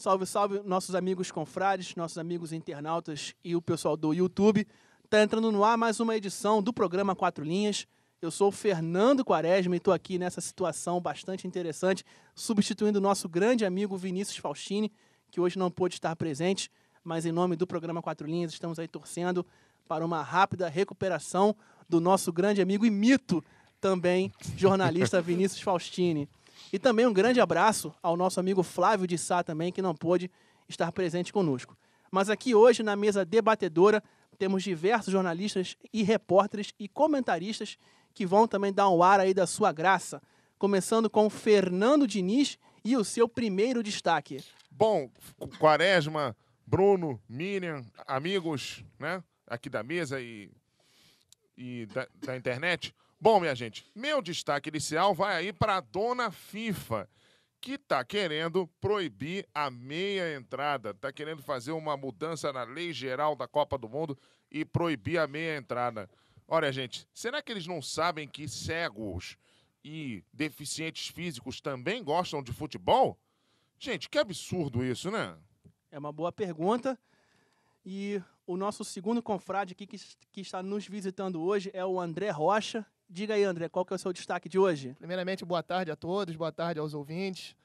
Salve, salve, nossos amigos confrades, nossos amigos internautas e o pessoal do YouTube. Está entrando no ar mais uma edição do programa Quatro Linhas. Eu sou o Fernando Quaresma e estou aqui nessa situação bastante interessante, substituindo o nosso grande amigo Vinícius Faustini, que hoje não pôde estar presente, mas em nome do programa Quatro Linhas estamos aí torcendo para uma rápida recuperação do nosso grande amigo e mito também, jornalista Vinícius Faustini. E também um grande abraço ao nosso amigo Flávio de Sá também, que não pôde estar presente conosco. Mas aqui hoje, na mesa debatedora, temos diversos jornalistas e repórteres e comentaristas que vão também dar um ar aí da sua graça, começando com Fernando Diniz e o seu primeiro destaque. Bom, Quaresma, Bruno, Miriam, amigos, né, aqui da mesa e da internet. Bom, minha gente, meu destaque inicial vai aí para a dona FIFA, que está querendo proibir a meia entrada, está querendo fazer uma mudança na lei geral da Copa do Mundo e proibir a meia entrada. Olha, gente, será que eles não sabem que cegos e deficientes físicos também gostam de futebol? Gente, que absurdo isso, né? É uma boa pergunta. E o nosso segundo confrade aqui que está nos visitando hoje é o André Rocha. Diga aí, André, qual que é o seu destaque de hoje? Primeiramente, boa tarde a todos, boa tarde aos ouvintes.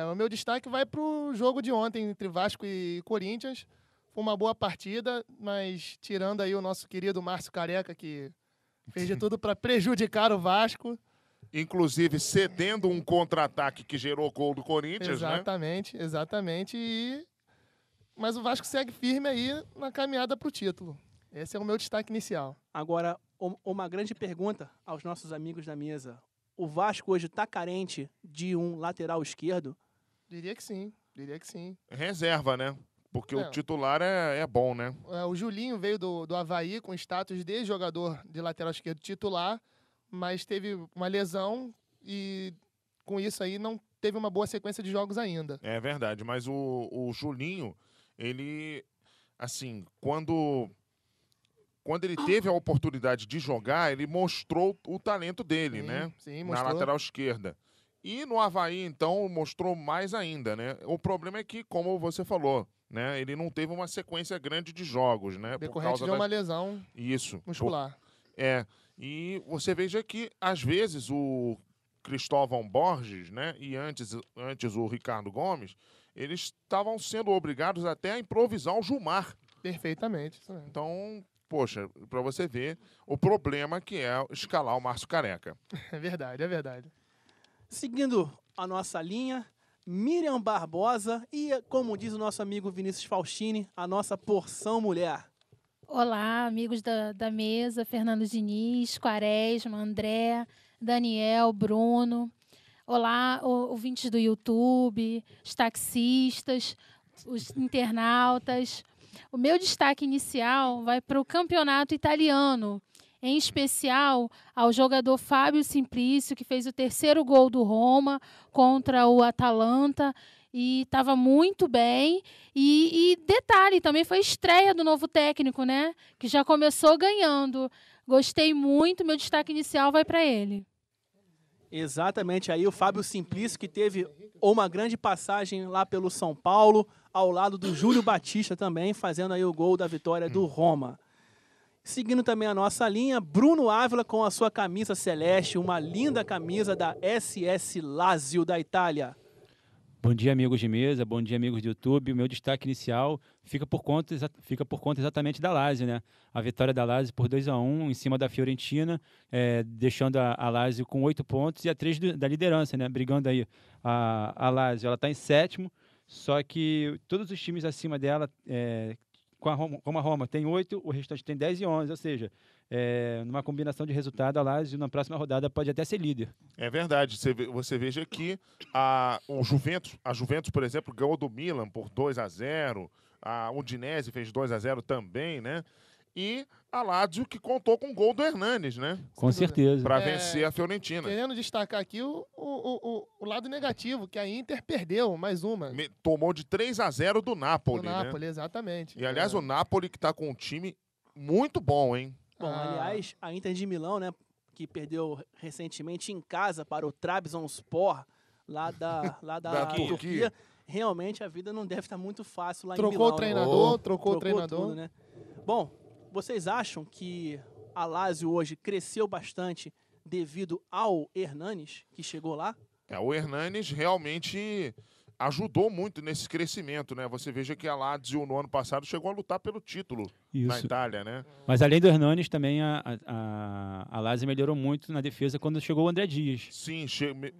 O meu destaque vai para o jogo de ontem entre Vasco e Corinthians. Foi uma boa partida, mas tirando aí o nosso querido Márcio Careca, que fez de tudo para prejudicar o Vasco. Inclusive cedendo um contra-ataque que gerou gol do Corinthians, exatamente, né? Exatamente. Mas o Vasco segue firme aí na caminhada para o título. Esse é o meu destaque inicial. Agora, uma grande pergunta aos nossos amigos da mesa. O Vasco hoje está carente de um lateral esquerdo? Diria que sim. Reserva, né? Porque o titular é bom, né? O Julinho veio do Avaí com status de jogador de lateral esquerdo titular, mas teve uma lesão e com isso aí não teve uma boa sequência de jogos ainda. É verdade, mas o Julinho, ele, assim, quando ele teve a oportunidade de jogar, ele mostrou o talento dele, né? Sim, na lateral esquerda. E no Avaí, então, mostrou mais ainda, né? O problema é que, como você falou, né, ele não teve uma sequência grande de jogos, né? Decorrente de uma lesão muscular. E você veja que, às vezes, o Cristóvão Borges, né, e antes o Ricardo Gomes, eles estavam sendo obrigados até a improvisar o Gilmar. Perfeitamente. Então, poxa, para você ver o problema que é escalar o Márcio Careca. É verdade. Seguindo a nossa linha, Miriam Barbosa e, como diz o nosso amigo Vinícius Faustini, a nossa porção mulher. Olá, amigos da mesa, Fernando Diniz, Quaresma, André, Daniel, Bruno. Olá, ouvintes do YouTube, os taxistas, os internautas. O meu destaque inicial vai para o campeonato italiano, em especial ao jogador Fábio Simplício, que fez o terceiro gol do Roma contra o Atalanta e estava muito bem. E detalhe, também foi estreia do novo técnico, né? Que já começou ganhando. Gostei muito, meu destaque inicial vai para ele. Exatamente, aí o Fábio Simplício, que teve uma grande passagem lá pelo São Paulo, ao lado do Júlio Batista também, fazendo aí o gol da vitória do Roma. Seguindo também a nossa linha, Bruno Ávila com a sua camisa celeste, uma linda camisa da SS Lazio da Itália. Bom dia, amigos de mesa, bom dia, amigos do YouTube. O meu destaque inicial fica por conta exatamente da Lazio, né? A vitória da Lazio por 2-1 em cima da Fiorentina, deixando a Lazio com 8 pontos e a 3 da liderança, né? Brigando aí. A Lazio, ela está em sétimo, só que todos os times acima dela, como a Roma tem 8, o restante tem 10 e 11, ou seja, numa combinação de resultado, a Lazio na próxima rodada pode até ser líder. É verdade, você veja que a Juventus, por exemplo, ganhou do Milan por 2-0, a Udinese fez 2-0 também, né? E a Lazio que contou com o gol do Hernanes, né? Com certeza. Para vencer a Fiorentina. Querendo destacar aqui o lado negativo, que a Inter perdeu mais uma. Tomou de 3-0 do Napoli, né? Exatamente. E, aliás, o Napoli que está com um time muito bom, hein? Bom, aliás, a Inter de Milão, né, que perdeu recentemente em casa para o Trabzonspor, lá da Turquia. realmente a vida não deve estar muito fácil lá em Trocou Milão. o treinador, né? trocou o treinador. Tudo, né? Bom, vocês acham que a Lazio hoje cresceu bastante devido ao Hernanes, que chegou lá? O Hernanes realmente ajudou muito nesse crescimento, né? Você veja que a Lazio no ano passado chegou a lutar pelo título na Isso. Itália, né? Mas além do Hernanes, também a Lazio melhorou muito na defesa quando chegou o André Dias. Sim,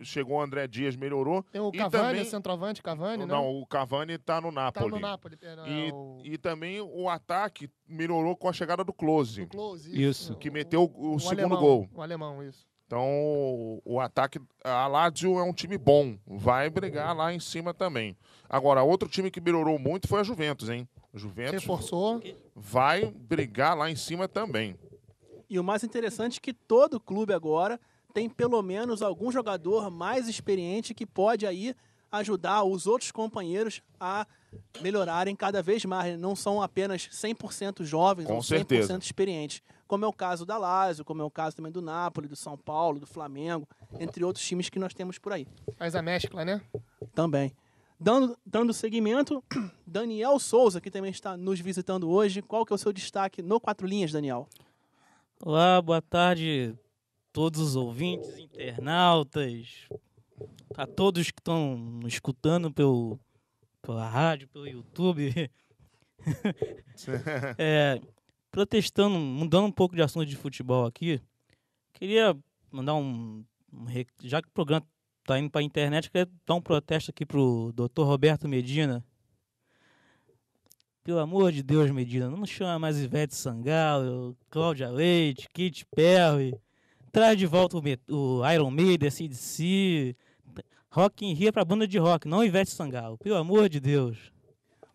chegou o André Dias, melhorou. Tem o E Cavani, também- centroavante Cavani, né? Não, o Cavani tá no Tá Napoli. no Napoli. Perdão, E também o ataque melhorou com a chegada do Klose, o Close, Isso. que meteu o segundo alemão, gol. O alemão, isso. Então, o ataque, a Lazio é um time bom, vai brigar lá em cima também. Agora, outro time que melhorou muito foi a Juventus, hein? A Juventus Reforçou. vai brigar lá em cima também. E o mais interessante é que todo clube agora tem pelo menos algum jogador mais experiente que pode aí ajudar os outros companheiros a melhorarem cada vez mais. Não são apenas 100% jovens Com ou 100% certeza. experientes, como é o caso da Lazio, como é o caso também do Napoli, do São Paulo, do Flamengo, entre outros times que nós temos por aí Faz a mescla, né? também. Dando seguimento, Daniel Souza, que também está nos visitando hoje. Qual que é o seu destaque no Quatro Linhas, Daniel? Olá, boa tarde todos os ouvintes, internautas, a todos que estão nos escutando pela rádio, pelo YouTube. Protestando, mudando um pouco de assunto de futebol aqui, queria mandar já que o programa está indo para a internet, queria dar um protesto aqui pro Dr. Roberto Medina. Pelo amor de Deus, Medina, não chama mais Ivete Sangalo, Cláudia Leite, Katy Perry. Traz de volta o Iron Maiden, AC/DC. Rock in Rio é pra banda de rock, não Ivete Sangalo. Pelo amor de Deus.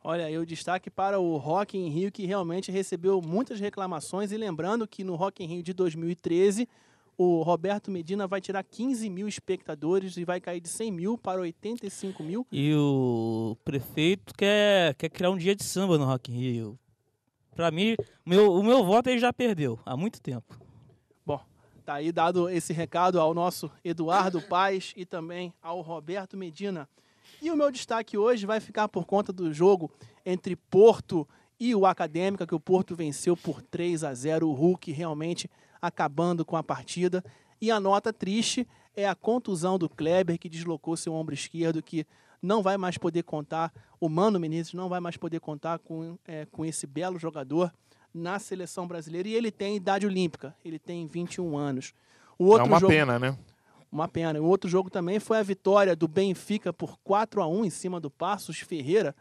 Olha, aí o destaque para o Rock in Rio, que realmente recebeu muitas reclamações. E lembrando que no Rock in Rio de 2013, o Roberto Medina vai tirar 15 mil espectadores e vai cair de 100 mil para 85 mil. E o prefeito quer criar um dia de samba no Rock in Rio. Pra mim, o meu voto ele já perdeu há muito tempo. Bom, tá aí dado esse recado ao nosso Eduardo Paes e também ao Roberto Medina. E o meu destaque hoje vai ficar por conta do jogo entre Porto e o Acadêmica, que o Porto venceu por 3-0, o Hulk realmente acabando com a partida. E a nota triste é a contusão do Kleber, que deslocou seu ombro esquerdo, que não vai mais poder contar, o Mano Menezes não vai mais poder contar com esse belo jogador na seleção brasileira. E ele tem idade olímpica, ele tem 21 anos. O outro É uma jogo, pena, né? uma pena. O outro jogo também foi a vitória do Benfica por 4-1 em cima do Passos Ferreira,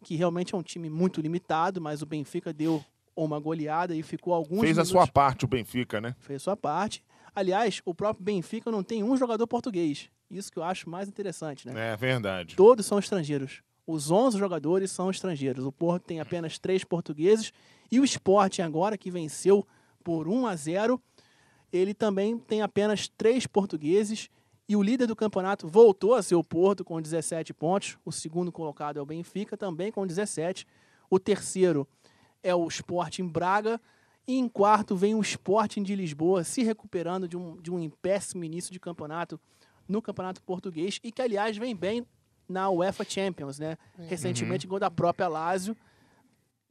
que realmente é um time muito limitado, mas o Benfica deu uma goleada e ficou alguns Fez a minutos... sua parte o Benfica, né? Fez sua parte. Aliás, o próprio Benfica não tem um jogador português. Isso que eu acho mais interessante, né? É verdade. Todos são estrangeiros. Os 11 jogadores são estrangeiros. O Porto tem apenas 3 portugueses. E o Sport agora, que venceu por 1-0, ele também tem apenas 3 portugueses. E o líder do campeonato voltou a ser o Porto com 17 pontos. O segundo colocado é o Benfica, também com 17. O terceiro é o Sporting Braga. E em quarto vem o Sporting de Lisboa, se recuperando de um péssimo início de campeonato no Campeonato Português. E que, aliás, vem bem na UEFA Champions, né? Recentemente, gol da própria Lazio,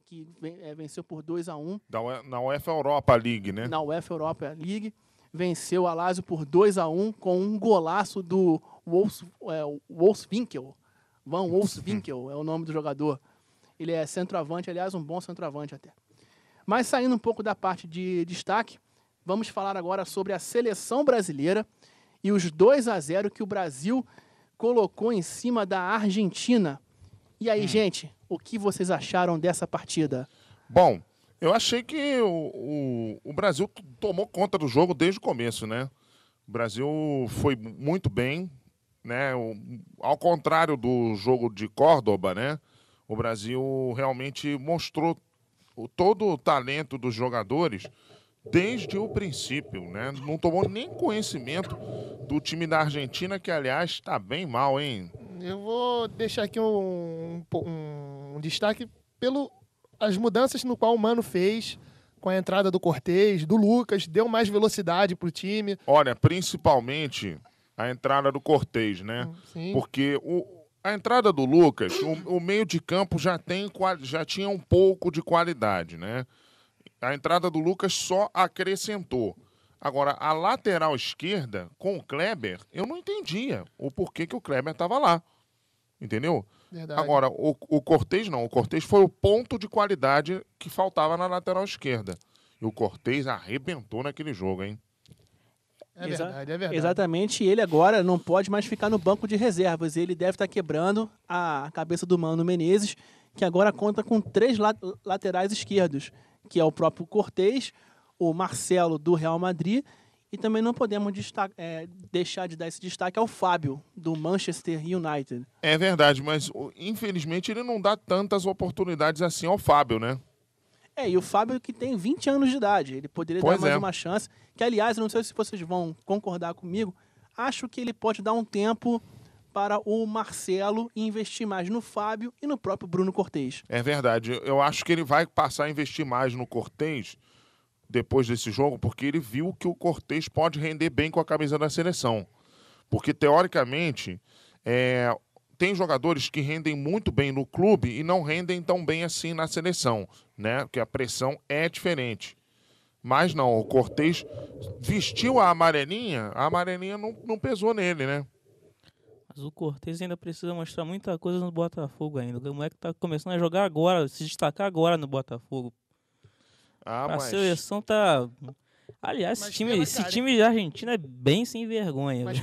que venceu por 2-1 Na UEFA Europa League, né? na UEFA Europa League. Venceu a Lazio por 2-1 com um golaço do Wolfswinkel. Van Wolfswinkel é o nome do jogador. Ele é centroavante, aliás, um bom centroavante até. Mas saindo um pouco da parte de destaque, vamos falar agora sobre a seleção brasileira e os 2-0 que o Brasil colocou em cima da Argentina. E aí, gente, o que vocês acharam dessa partida? Bom, eu achei que o Brasil tomou conta do jogo desde o começo, né? O Brasil foi muito bem, né? Ao contrário do jogo de Córdoba, né? O Brasil realmente mostrou todo o talento dos jogadores desde o princípio, né? Não tomou nem conhecimento do time da Argentina, que, aliás, está bem mal, hein? Eu vou deixar aqui um destaque as mudanças no qual o Mano fez com a entrada do Cortez, do Lucas, deu mais velocidade pro time. Olha, principalmente a entrada do Cortez, né? Sim. Porque A entrada do Lucas, o meio de campo já tinha um pouco de qualidade, né? A entrada do Lucas só acrescentou. Agora, a lateral esquerda, com o Kleber, eu não entendia o porquê que o Kleber estava lá. Entendeu? Verdade. Agora, o Cortez não. O Cortez foi o ponto de qualidade que faltava na lateral esquerda. E o Cortez arrebentou naquele jogo, hein? É verdade, é verdade. Exatamente, e ele agora não pode mais ficar no banco de reservas. Ele deve estar quebrando a cabeça do Mano Menezes, que agora conta com 3 laterais esquerdos, que é o próprio Cortez, o Marcelo do Real Madrid, e também não podemos deixar de dar esse destaque ao Fábio, do Manchester United. É verdade, mas infelizmente ele não dá tantas oportunidades assim ao Fábio, né? E o Fábio que tem 20 anos de idade, ele poderia Pois dar mais é. uma chance, que aliás, eu não sei se vocês vão concordar comigo, acho que ele pode dar um tempo para o Marcelo e investir mais no Fábio e no próprio Bruno Cortez. É verdade. Eu acho que ele vai passar a investir mais no Cortez depois desse jogo, porque ele viu que o Cortez pode render bem com a camisa da seleção. Porque, teoricamente, tem jogadores que rendem muito bem no clube e não rendem tão bem assim na seleção, né? Porque a pressão é diferente. Mas não, o Cortez vestiu a amarelinha não pesou nele, né? Mas o Cortez ainda precisa mostrar muita coisa no Botafogo ainda. O moleque tá começando a jogar agora, se destacar agora no Botafogo. A seleção tá... Aliás, Mas esse time de Argentina é bem sem vergonha. Mas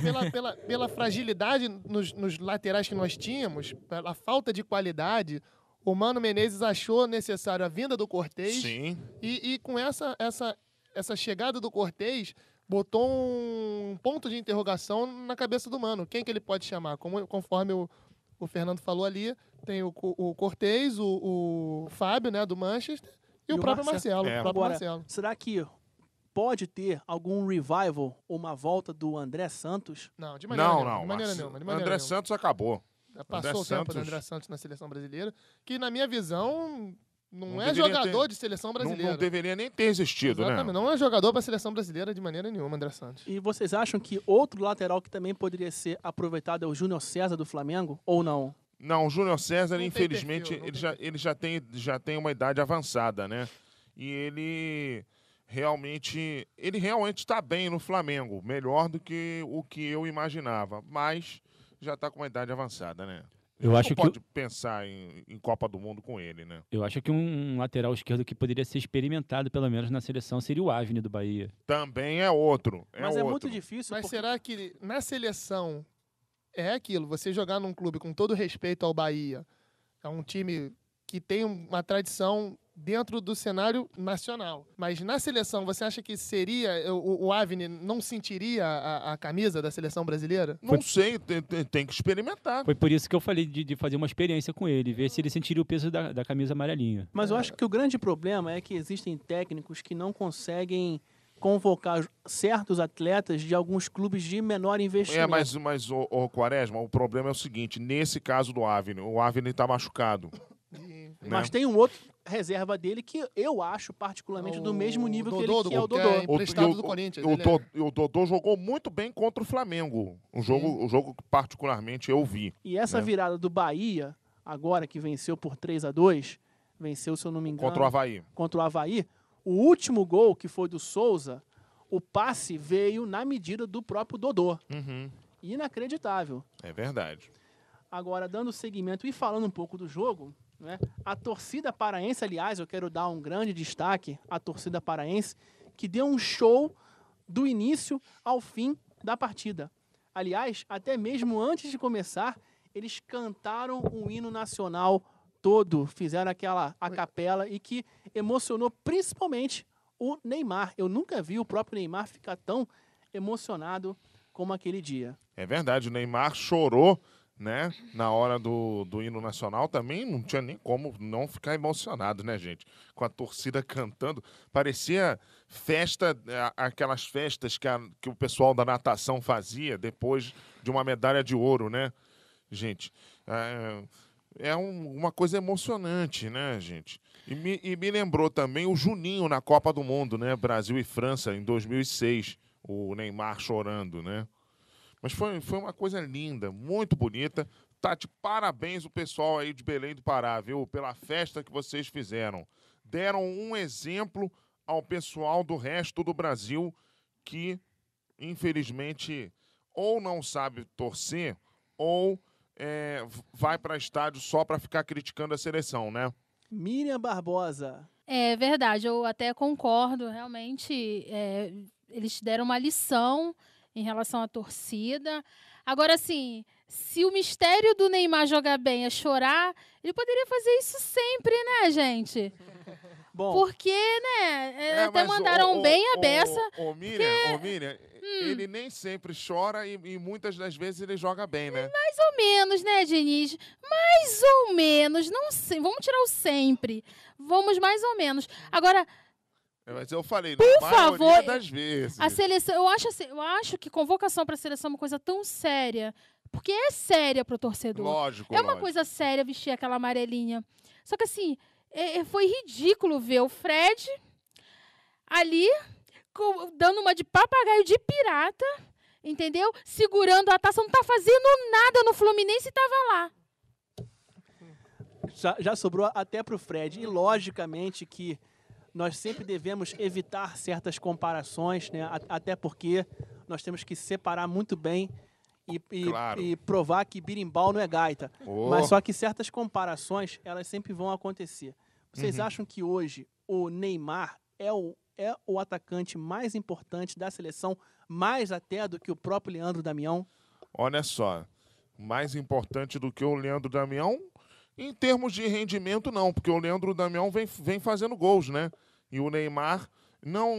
pela fragilidade nos laterais que nós tínhamos, pela falta de qualidade, o Mano Menezes achou necessário a vinda do Cortez. Sim. E com essa chegada do Cortez, botou um ponto de interrogação na cabeça do Mano. Quem que ele pode chamar? Conforme o Fernando falou ali, tem o Cortez, o Fábio, né, do Manchester, e o próprio Marcelo. Agora, será que pode ter algum revival ou uma volta do André Santos? Não, de maneira nenhuma. Não. De maneira nenhuma. André Santos acabou. Passou o tempo do André Santos na seleção brasileira, que na minha visão não é deveria jogador de seleção brasileira. Não deveria nem ter existido, Exatamente, né? não é jogador para a seleção brasileira de maneira nenhuma, André Santos. E vocês acham que outro lateral que também poderia ser aproveitado é o Júnior César do Flamengo ou não? Não, o Júnior César, Não tem infelizmente, perfil, ele já tem uma idade avançada, né? E ele realmente está bem no Flamengo, melhor do que o que eu imaginava, mas já está com uma idade avançada, né? Eu acho não que pode pensar em Copa do Mundo com ele, né? Eu acho que um lateral esquerdo que poderia ser experimentado, pelo menos na seleção, seria o Avni do Bahia. Também é outro. Mas é muito difícil. Mas será que na seleção é aquilo? Você jogar num clube com todo respeito ao Bahia, é um time que tem uma tradição dentro do cenário nacional. Mas na seleção, você acha que seria o Avni não sentiria a camisa da seleção brasileira? Não sei, tem que experimentar. Foi por isso que eu falei de fazer uma experiência com ele, ver se ele sentiria o peso da camisa amarelinha. Mas eu acho que o grande problema é que existem técnicos que não conseguem convocar certos atletas de alguns clubes de menor investimento. Mas o Quaresma, o problema é o seguinte, nesse caso do Avni, o Avni está machucado. Mas tem um outro reserva dele que eu acho particularmente do mesmo nível que ele, que é o Dodô. É emprestado do Corinthians. O Dodô jogou muito bem contra o Flamengo. O jogo que particularmente eu vi. E essa virada do Bahia, agora que venceu por 3-2, venceu, se eu não me engano, contra o Avaí, o último gol, que foi do Souza, o passe veio na medida do próprio Dodô. Uhum. Inacreditável. É verdade. Agora, dando seguimento e falando um pouco do jogo, né, a torcida paraense, aliás, eu quero dar um grande destaque à torcida paraense, que deu um show do início ao fim da partida. Aliás, até mesmo antes de começar, eles cantaram o hino nacional todo, fizeram a capela e que emocionou principalmente o Neymar. Eu nunca vi o próprio Neymar ficar tão emocionado como aquele dia. É verdade, o Neymar chorou, né? Na hora do hino nacional também não tinha nem como não ficar emocionado, né, gente? Com a torcida cantando. Parecia festa, aquelas festas que o pessoal da natação fazia depois de uma medalha de ouro, né? Gente, é uma coisa emocionante, né, gente? E me lembrou também o Juninho na Copa do Mundo, né? Brasil e França, em 2006. O Neymar chorando, né? Mas foi uma coisa linda, muito bonita. tá de parabéns o pessoal aí de Belém do Pará, viu? Pela festa que vocês fizeram. Deram um exemplo ao pessoal do resto do Brasil que, infelizmente, ou não sabe torcer ou vai para estádio só para ficar criticando a seleção, né? Miriam Barbosa. É verdade, eu até concordo. Realmente, eles deram uma lição em relação à torcida. Agora, assim, se o mistério do Neymar jogar bem é chorar, ele poderia fazer isso sempre, né, gente? Bom, Porque, né, até mas mandaram bem a beça. Ô, Miriam, ele nem sempre chora e muitas das vezes ele joga bem, né? Mais ou menos, né, Diniz? Mais ou menos, não sei. Vamos tirar o sempre. Vamos mais ou menos. Agora, Mas eu falei, por na maioria favor, das vezes. a seleção, eu acho que convocação para a seleção é uma coisa tão séria, porque é séria para o torcedor. Lógico, É uma lógico. coisa séria vestir aquela amarelinha. Só que assim, foi ridículo ver o Fred ali dando uma de papagaio de pirata, entendeu? Segurando a taça, não tá fazendo nada no Fluminense e tava lá. já sobrou até pro Fred. E, logicamente, que nós sempre devemos evitar certas comparações, né? Até porque nós temos que separar muito bem Claro. e provar que birimbau não é gaita. Oh. Mas só que certas comparações, elas sempre vão acontecer. Vocês acham que hoje o Neymar é o atacante mais importante da seleção, mais até do que o próprio Leandro Damião? Olha só, mais importante do que o Leandro Damião, em termos de rendimento, não, porque o Leandro Damião vem fazendo gols, né? E o Neymar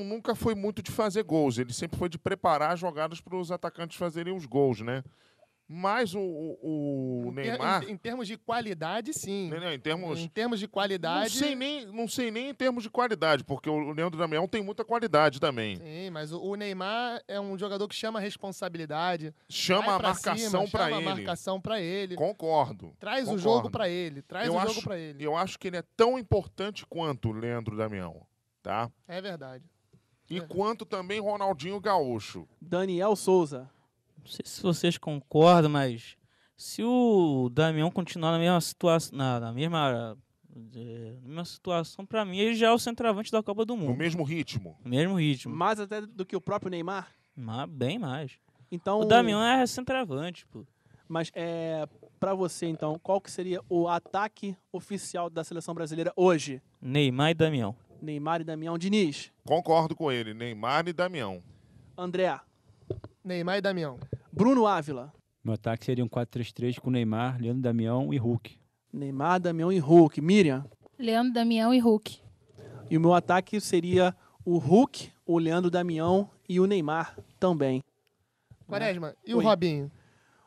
nunca foi muito de fazer gols, ele sempre foi de preparar jogadas para os atacantes fazerem os gols, né? Mas o Neymar... Em termos de qualidade, sim. Né, em termos... Em termos de qualidade... Não sei nem em termos de qualidade, porque o Leandro Damião tem muita qualidade também. Sim, mas o Neymar é um jogador que chama a responsabilidade. Chama vai a pra marcação cima, para chama ele. a marcação pra ele. Concordo. Traz o concordo. jogo pra ele. Ele. Eu acho que ele é tão importante quanto o Leandro Damião, tá? É verdade. E quanto também Ronaldinho Gaúcho. Daniel Souza. Não sei se vocês concordam, mas se o Damião continuar na mesma situação, na mesma situação, pra mim, ele já é o centroavante da Copa do No Mundo. mesmo ritmo. No mesmo ritmo. Mais até do que o próprio Neymar? Mas bem mais. Então, O Damião é centroavante, pô. Mas para você, então, qual que seria o ataque oficial da seleção brasileira hoje? Neymar e Damião. Neymar e Damião. Diniz. Concordo com ele. Neymar e Damião. André. Neymar e Damião. Bruno Ávila. Meu ataque seria um 4-3-3 com Neymar, Leandro Damião e Hulk. Neymar, Damião e Hulk. Miriam. Leandro, Damião e Hulk. E o meu ataque seria o Hulk, o Leandro Damião e o Neymar também. Quaresma, e Oi. o Robinho?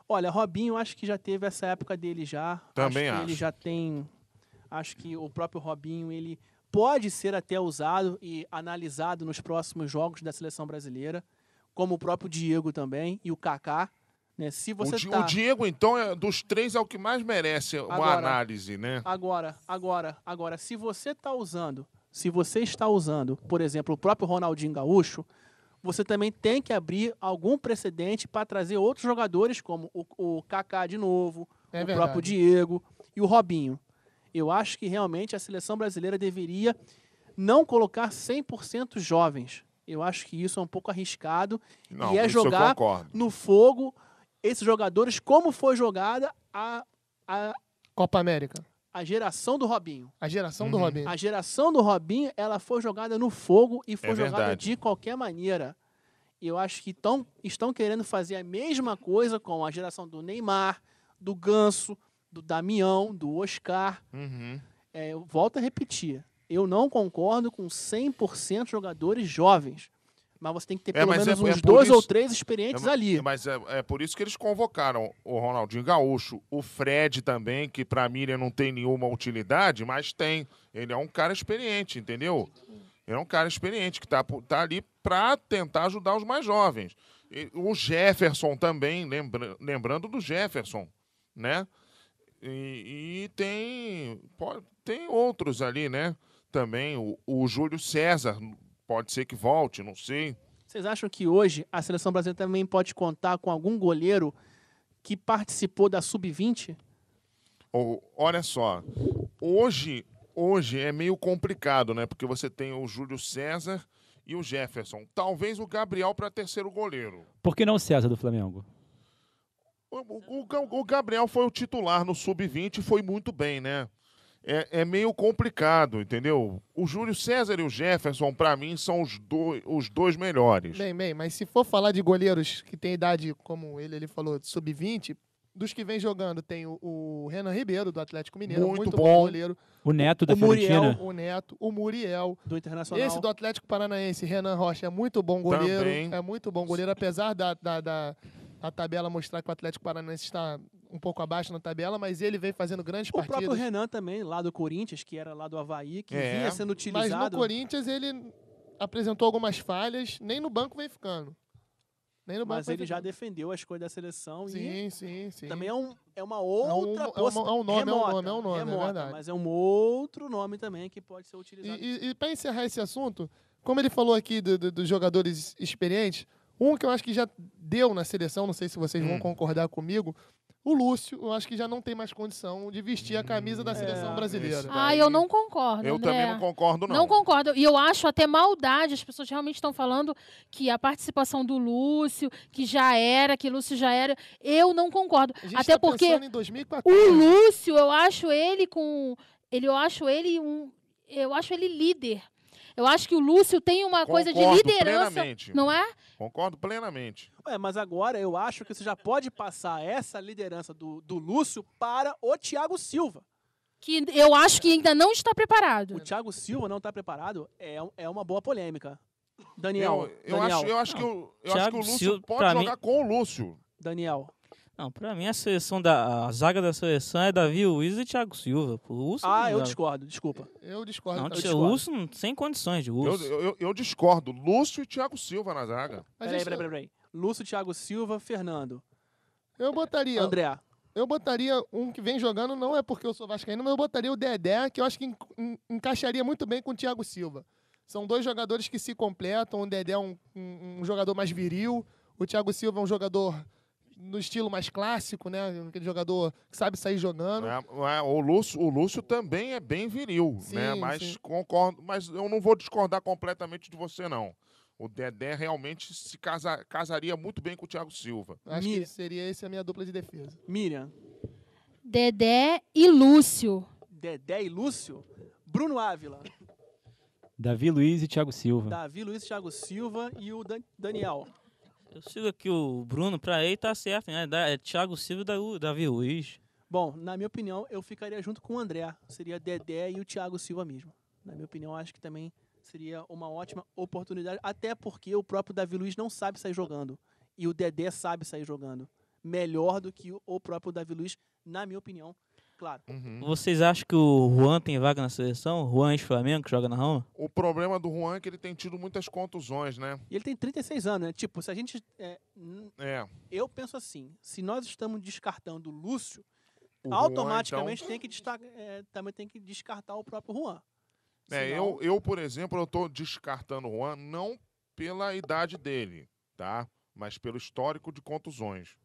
Olha, Robinho, acho que já teve essa época dele já. Também acho. Que ele acho. já tem... Acho que o próprio Robinho, ele pode ser até usado e analisado nos próximos jogos da seleção brasileira, como o próprio Diego também e o Kaká. Né? Se você O Diego, então, dos três é o que mais merece uma Agora- análise, né? Agora, se você está usando, por exemplo, o próprio Ronaldinho Gaúcho, você também tem que abrir algum precedente para trazer outros jogadores, como o Kaká de novo, É o verdade. próprio Diego e o Robinho. Eu acho que realmente a seleção brasileira deveria não colocar 100% jovens. Eu acho que isso é um pouco arriscado Não, e é isso eu jogar concordo. no fogo esses jogadores como foi jogada a Copa América. geração do Robinho. A geração do Robinho. A geração do Robinho, ela foi jogada no fogo e foi É jogada verdade. de qualquer maneira. E eu acho que estão querendo fazer a mesma coisa com a geração do Neymar, do Ganso, do Damião, do Oscar. Uhum. Eu volto a repetir. Eu não concordo com 100% jogadores jovens. Mas você tem que ter pelo mas menos é uns por 2 ou isso- 3 experientes ali. Mas é por isso que eles convocaram o Ronaldinho Gaúcho, o Fred também, que pra Miriam não tem nenhuma utilidade, mas tem. Ele é um cara experiente, entendeu? Ele é um cara experiente que tá ali pra tentar ajudar os mais jovens. O Jefferson também, lembrando do Jefferson, né? E tem outros ali, né? Também o Júlio César, pode ser que volte, não sei. Vocês acham que hoje a seleção brasileira também pode contar com algum goleiro que participou da Sub-20? Olha só, hoje é meio complicado, né? Porque você tem o Júlio César e o Jefferson. Talvez o Gabriel para terceiro goleiro. Por que não o César do Flamengo? O Gabriel foi o titular no Sub-20 e foi muito bem, né? É meio complicado, entendeu? O Júlio César e o Jefferson, para mim, são os dois melhores. Bem, mas se for falar de goleiros que tem idade, como ele falou, de sub-20, dos que vem jogando tem o Renan Ribeiro, do Atlético Mineiro, Muito muito bom. bom goleiro. O Neto da O Muriel. Fiorentina. O Neto, o Muriel. Do Internacional. Esse do Atlético Paranaense, Renan Rocha, é muito bom goleiro. Também. É muito bom goleiro, apesar da tabela mostrar que o Atlético Paranaense está um pouco abaixo na tabela, mas ele vem fazendo grandes O partidas. próprio Renan também, lá do Corinthians, que era lá do Avaí, que É. vinha sendo Mas utilizado. no Corinthians ele apresentou algumas falhas, nem no banco vem ficando. Nem no banco Mas vem ele já ficando. defendeu a escolha da seleção e Sim. também é uma outra possibilidade. é um nome, é verdade. Mas é um outro nome também que pode ser utilizado. E para encerrar esse assunto, como ele falou aqui dos jogadores experientes, um que eu acho que já deu na seleção, não sei se vocês vão concordar comigo, o Lúcio, eu acho que já não tem mais condição de vestir a camisa da seleção brasileira. esse Ah, eu não concordo, Eu André. também não concordo, não. Não concordo. E eu acho até maldade. As pessoas realmente estão falando que a participação do Lúcio, que Lúcio já era. Eu não concordo. A gente Até tá porque pensando em 2014. o Lúcio, eu acho ele eu acho ele líder. Eu acho que o Lúcio tem uma coisa de Concordo liderança, plenamente. não é? Concordo plenamente. Mas agora eu acho que você já pode passar essa liderança do Lúcio para o Thiago Silva. Que eu acho que ainda não está preparado. O Thiago Silva não está preparado, é uma boa polêmica. Daniel, Eu acho que o Thiago Lúcio Silva, pode pra jogar com o Lúcio. Daniel. Não, pra mim a zaga da seleção é Davi Luiz e Thiago Silva. O Lúcio Ah, não eu dá. discordo, desculpa. Eu discordo. Não, também. o Lúcio sem condições de Lúcio. Eu discordo. Lúcio e Thiago Silva na zaga. Mas Peraí. Lúcio, Thiago Silva, Fernando. Eu botaria André. um que vem jogando, não é porque eu sou vascaíno, mas eu botaria o Dedé, que eu acho que encaixaria muito bem com o Thiago Silva. São dois jogadores que se completam. O Dedé é um jogador mais viril, o Thiago Silva é um jogador no estilo mais clássico, né? Aquele jogador que sabe sair jogando. O Lúcio também é bem viril, Sim, né? Mas sim. concordo, mas eu não vou discordar completamente de você, não. O Dedé realmente se casaria muito bem com o Thiago Silva. Acho que seria essa a minha dupla de defesa. Miriam. Dedé e Lúcio. Dedé e Lúcio. Bruno Ávila. Davi Luiz e Thiago Silva. Davi Luiz, Thiago Silva e o Daniel. Eu sigo aqui o Bruno, pra ele tá certo, né? É Thiago Silva e Davi Luiz. Bom, na minha opinião, eu ficaria junto com o André. Seria Dedé e o Thiago Silva mesmo. Na minha opinião, acho que também seria uma ótima oportunidade. Até porque o próprio Davi Luiz não sabe sair jogando. E o Dedé sabe sair jogando. Melhor do que o próprio Davi Luiz, na minha opinião. Claro. Vocês acham que o Juan tem vaga na seleção? O Juan ex-Flamengo, que joga na Roma? O problema do Juan é que ele tem tido muitas contusões, né? E ele tem 36 anos, né? Tipo, se a gente... Eu penso assim, se nós estamos descartando o Lúcio, O Juan, automaticamente então, também tem que descartar o próprio Juan. Por exemplo, eu tô descartando o Juan não pela idade dele, tá? Mas pelo histórico de contusões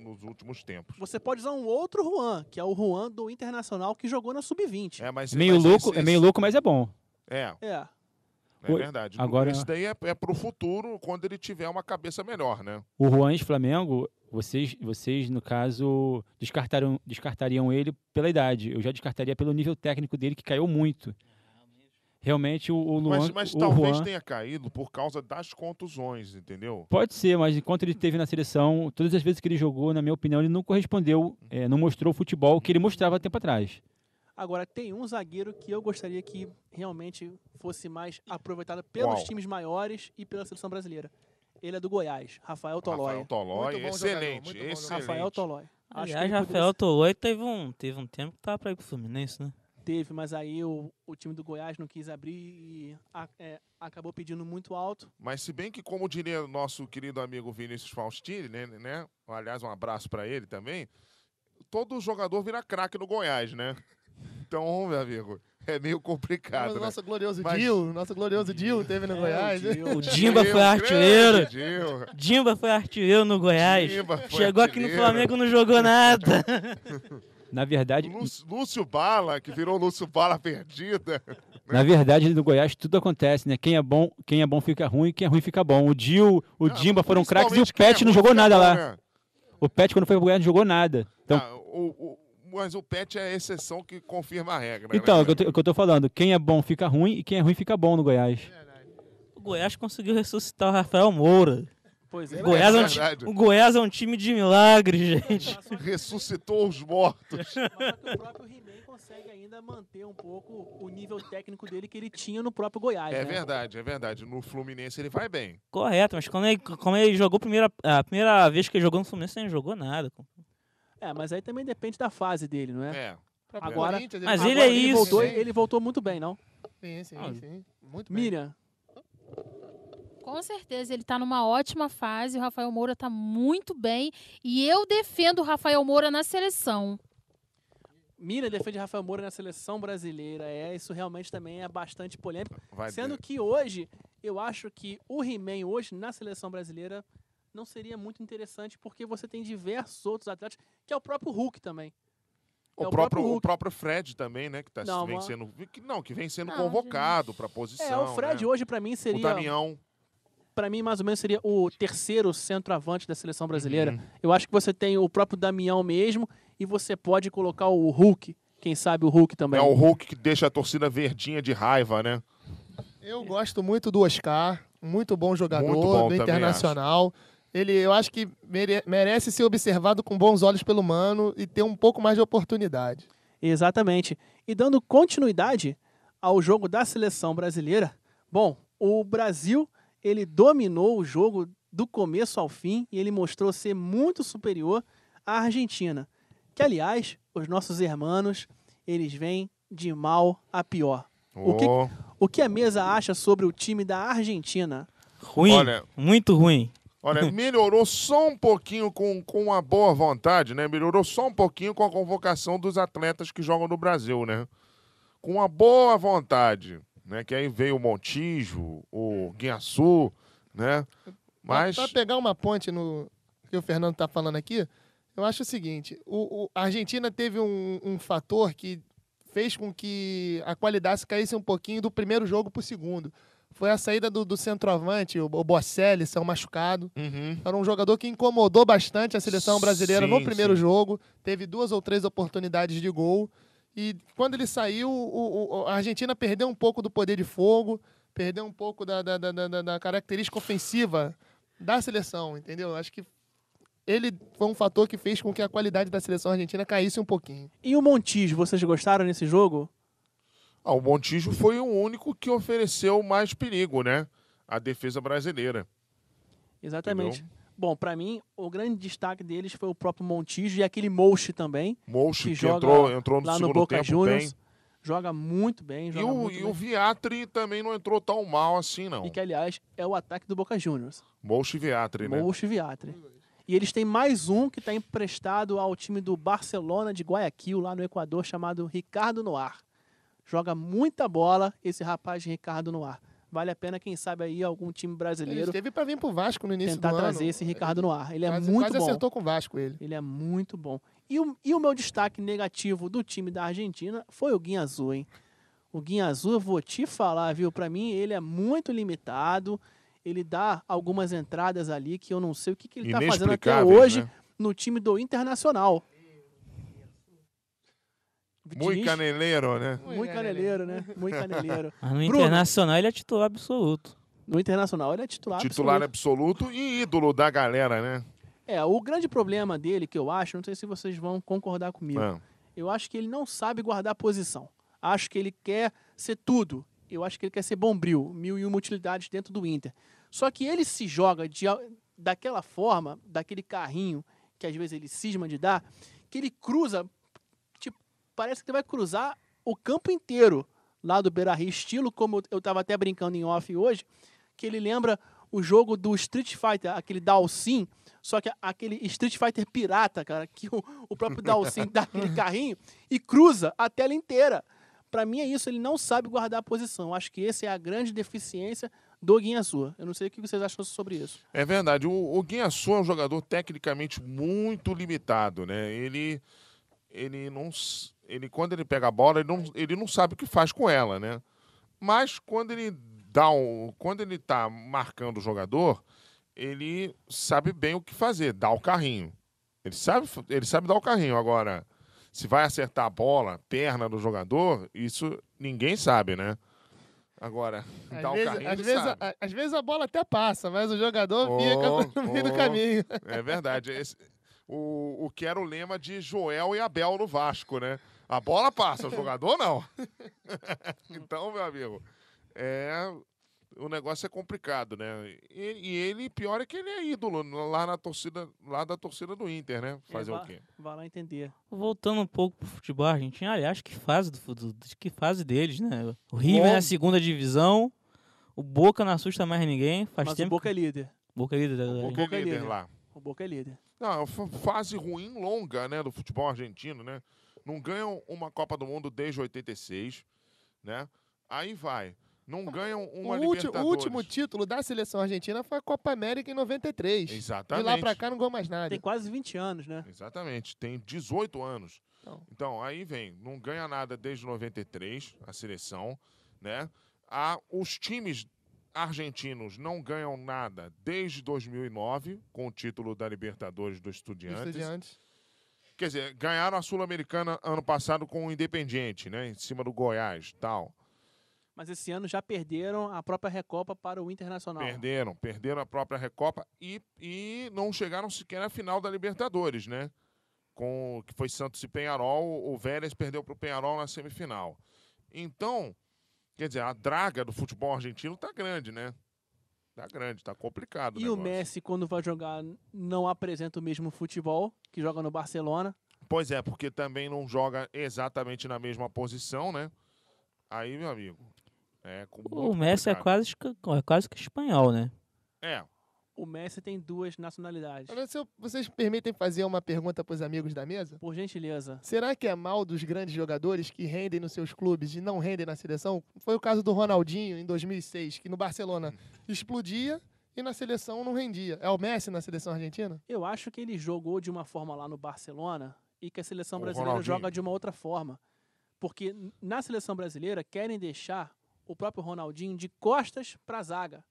nos últimos tempos. Você pode usar um outro Juan, que é o Juan do Internacional, que jogou na Sub-20. Meio louco, mas é bom. É É. verdade. Agora- Isso daí é pro futuro, quando ele tiver uma cabeça melhor, né? O Juan ex-Flamengo, vocês, no caso, descartariam ele pela idade. Eu já descartaria pelo nível técnico dele, que caiu muito. Realmente, o Luan... Mas o talvez Juan, tenha caído por causa das contusões, entendeu? Pode ser, mas enquanto ele esteve na seleção, todas as vezes que ele jogou, na minha opinião, ele não correspondeu, não mostrou o futebol que ele mostrava há tempo atrás. Agora, tem um zagueiro que eu gostaria que realmente fosse mais aproveitado pelos Qual? times maiores e pela seleção brasileira. Ele é do Goiás, Rafael Tolói. Rafael Tolói, Muito bom excelente, jogador, muito bom excelente. Rafael Tolói. Acho que Aliás, ele Rafael Tolói teve um tempo que tava pra ir pro Fluminense, né? Teve, mas aí o time do Goiás não quis abrir e acabou pedindo muito alto. Mas se bem que, como diria o nosso querido amigo Vinícius Faustini, né? Aliás, um abraço pra ele também, todo jogador vira craque no Goiás, né? Então, meu amigo, é meio complicado, né? Nosso glorioso Mas- Dil teve no Goiás. O Dimba foi artilheiro. grande Gil. Dimba foi artilheiro no Goiás. Dimba foi Chegou aqui no artilheiro. Flamengo e não jogou nada. Na verdade, Lúcio Bala, que virou Lúcio Bala perdida. na verdade, no Goiás tudo acontece, né? Quem é bom fica ruim, quem é ruim fica bom. O Dil, o Dimba foram craques e o Principalmente quem é Pet não ruim jogou fica nada bom, lá. né? O Pet, quando foi pro Goiás, não jogou nada. Então, Mas o Pet é a exceção que confirma a regra. então né? o que eu tô falando, quem é bom fica ruim e quem é ruim fica bom no Goiás. O Goiás conseguiu ressuscitar o Rafael Moura. Pois é. O Goiás, é um verdade. o Goiás é um time de milagres, gente. Ressuscitou os mortos. Mas só que o próprio He-Man consegue ainda manter um pouco o nível técnico dele que ele tinha no próprio Goiás. É né? verdade, é verdade. No Fluminense ele vai bem. Correto, mas quando ele jogou a primeira vez que ele jogou no Fluminense, ele não jogou nada. Mas aí também depende da fase dele, não é? É. Próprio Agora- Corinthians, mas agora ele é isso. Voltou, ele voltou muito bem, não? Sim, sim, Ah, sim. Muito bem. Miriam, Com certeza, ele está numa ótima fase. O Rafael Moura está muito bem. E eu defendo o Rafael Moura na seleção. Miriam defende Rafael Moura na seleção brasileira. Isso realmente também é bastante polêmico. Vai Sendo ter. que hoje, eu acho que o He-Man hoje na seleção brasileira não seria muito interessante porque você tem diversos outros atletas, que é o próprio Hulk também. É O próprio próprio, Hulk. o próprio Fred também, né? Que tá, Não, vem mas- sendo, que vem sendo Não, convocado para posição. o Fred né? hoje pra mim O seria, Damião. para mim mais ou menos seria o terceiro centroavante da seleção brasileira. Uhum. Eu acho que você tem o próprio Damião mesmo e você pode colocar o Hulk, quem sabe o Hulk também. É o Hulk que deixa a torcida verdinha de raiva, né? Eu gosto muito do Oscar, muito bom jogador, Muito bom, do também Internacional. Eu acho que merece ser observado com bons olhos pelo Mano e ter um pouco mais de oportunidade. Exatamente. E dando continuidade ao jogo da seleção brasileira, bom, o Brasil, ele dominou o jogo do começo ao fim e ele mostrou ser muito superior à Argentina. Que, aliás, os nossos hermanos, eles vêm de mal a pior. Oh, O que a mesa acha sobre o time da Argentina? Ruim, Olha- muito ruim. olha, melhorou só um pouquinho com uma boa vontade, né? Melhorou só um pouquinho com a convocação dos atletas que jogam no Brasil, né? Com uma boa vontade, né? Que aí veio o Montijo, o Guiaçu, né? Mas Para pegar uma ponte no que o Fernando está falando aqui, eu acho o seguinte: a Argentina teve um fator que fez com que a qualidade caísse um pouquinho do primeiro jogo para o segundo. Foi a saída do centroavante, o Bocelli, saiu machucado. Uhum. Era um jogador que incomodou bastante a seleção brasileira no Sim, primeiro sim. jogo. Teve 2 ou 3 oportunidades de gol. E quando ele saiu, a Argentina perdeu um pouco do poder de fogo, perdeu um pouco da característica ofensiva da seleção, entendeu? Acho que ele foi um fator que fez com que a qualidade da seleção argentina caísse um pouquinho. E o Montijo, vocês gostaram nesse jogo? O Montijo foi o único que ofereceu mais perigo, né? À defesa brasileira. Exatamente. Entendeu? Bom, pra mim, o grande destaque deles foi o próprio Montijo e aquele Mouche também, Mocho que que joga entrou no lá no segundo Boca tempo Juniors. bem. Joga muito bem. E Joga muito o bem. Viatri também não entrou tão mal assim, não. E que, aliás, é o ataque do Boca Juniors. Mocho e Viatri, né? Mouche e Viatri. E eles têm mais um que está emprestado ao time do Barcelona de Guayaquil, lá no Equador, chamado Ricardo Noir. Joga muita bola esse rapaz de Ricardo Noir. Vale a pena, quem sabe, aí algum time Ele brasileiro teve para vir pro Vasco no início tentar do ano. trazer esse Ricardo Noir. Ele é quase, muito quase bom. acertou com o Vasco ele. Ele é muito bom. E o meu destaque negativo do time da Argentina foi o Guinha Azul, hein? O Guinha Azul, eu vou te falar, viu? Pra mim, ele é muito limitado. Ele dá algumas entradas ali que eu não sei o que ele tá fazendo até Inexplicáveis, hoje né? no time do Internacional. Muito Diniz, caneleiro, né? muito caneleiro, né? Muito caneleiro. Mas no Bruno. Internacional ele é titular absoluto. No Internacional, ele é titular Titular absoluto. absoluto e ídolo da galera, né? O grande problema dele, que eu acho, não sei se vocês vão concordar comigo, Ah, eu acho que ele não sabe guardar posição. Acho que ele quer ser tudo. Eu acho que ele quer ser bombril, 1001 utilidades dentro do Inter. Só que ele se joga daquela forma, daquele carrinho, que às vezes ele cisma de dar, que ele cruza, tipo, parece que ele vai cruzar o campo inteiro lá do Beira-Rio, estilo como eu estava até brincando em off hoje, que ele lembra o jogo do Street Fighter, aquele Dalsin, só que aquele Street Fighter pirata, cara, que o próprio Dalsin dá aquele carrinho e cruza a tela inteira. Pra mim é isso, ele não sabe guardar a posição. Acho que essa é a grande deficiência do Guinha Azul. Eu não sei o que vocês acham sobre isso. é verdade. O Guiaçu é um jogador tecnicamente muito limitado, né? Ele quando ele pega a bola, ele não sabe o que faz com ela, né? Mas quando quando ele tá marcando o jogador, ele sabe bem o que fazer, dá o carrinho. Ele sabe dar o carrinho. Agora, se vai acertar a bola, perna do jogador, isso ninguém sabe, né? Agora, dá o carrinho, ele sabe. Às vezes a bola até passa, mas o jogador fica no meio do caminho. É verdade. O que era o lema de Joel e Abel no Vasco, né? A bola passa, o jogador não. Então, meu amigo, o negócio é complicado, né? E ele, pior é que ele é ídolo lá da torcida do Inter, né? Fazer o quê? Vai lá entender. Voltando um pouco pro futebol argentino, aliás, que fase deles, né? O River na segunda divisão, o Boca não assusta mais ninguém. Mas o Boca é líder. Boca é líder. O Boca é líder lá. O Boca é líder. Não, é uma fase ruim, longa, né, do futebol argentino, né? Não ganham uma Copa do Mundo desde 86, né? Aí vai. Não ganham uma Libertadores. O último título da seleção argentina foi a Copa América em 93. Exatamente. De lá pra cá não ganhou mais nada. Tem quase 20 anos, né? Exatamente. Tem 18 anos. Então, aí vem. Não ganha nada desde 93, a seleção, né? Os times argentinos não ganham nada desde 2009, com o título da Libertadores do Estudiantes. Quer dizer, ganharam a Sul-Americana ano passado com o Independiente, né? Em cima do Goiás e tal. Mas esse ano já perderam a própria Recopa para o Internacional. Perderam a própria Recopa e não chegaram sequer à final da Libertadores, né? Que foi Santos e Peñarol, o Vélez perdeu para o Peñarol na semifinal. Então, quer dizer, a draga do futebol argentino tá grande, né? Tá grande, tá complicado o negócio. O Messi, quando vai jogar, não apresenta o mesmo futebol que joga no Barcelona. Pois é, porque também não joga exatamente na mesma posição, né? Aí, meu amigo, o Messi é quase que espanhol, né? O Messi tem 2 nacionalidades. Agora, se vocês permitem fazer uma pergunta para os amigos da mesa? Por gentileza. Será que é mal dos grandes jogadores que rendem nos seus clubes e não rendem na seleção? Foi o caso do Ronaldinho, em 2006, que no Barcelona explodia e na seleção não rendia. É o Messi na seleção argentina? Eu acho que ele jogou de uma forma lá no Barcelona e que a seleção brasileira joga de uma outra forma. Porque na seleção brasileira querem deixar o próprio Ronaldinho de costas para a zaga.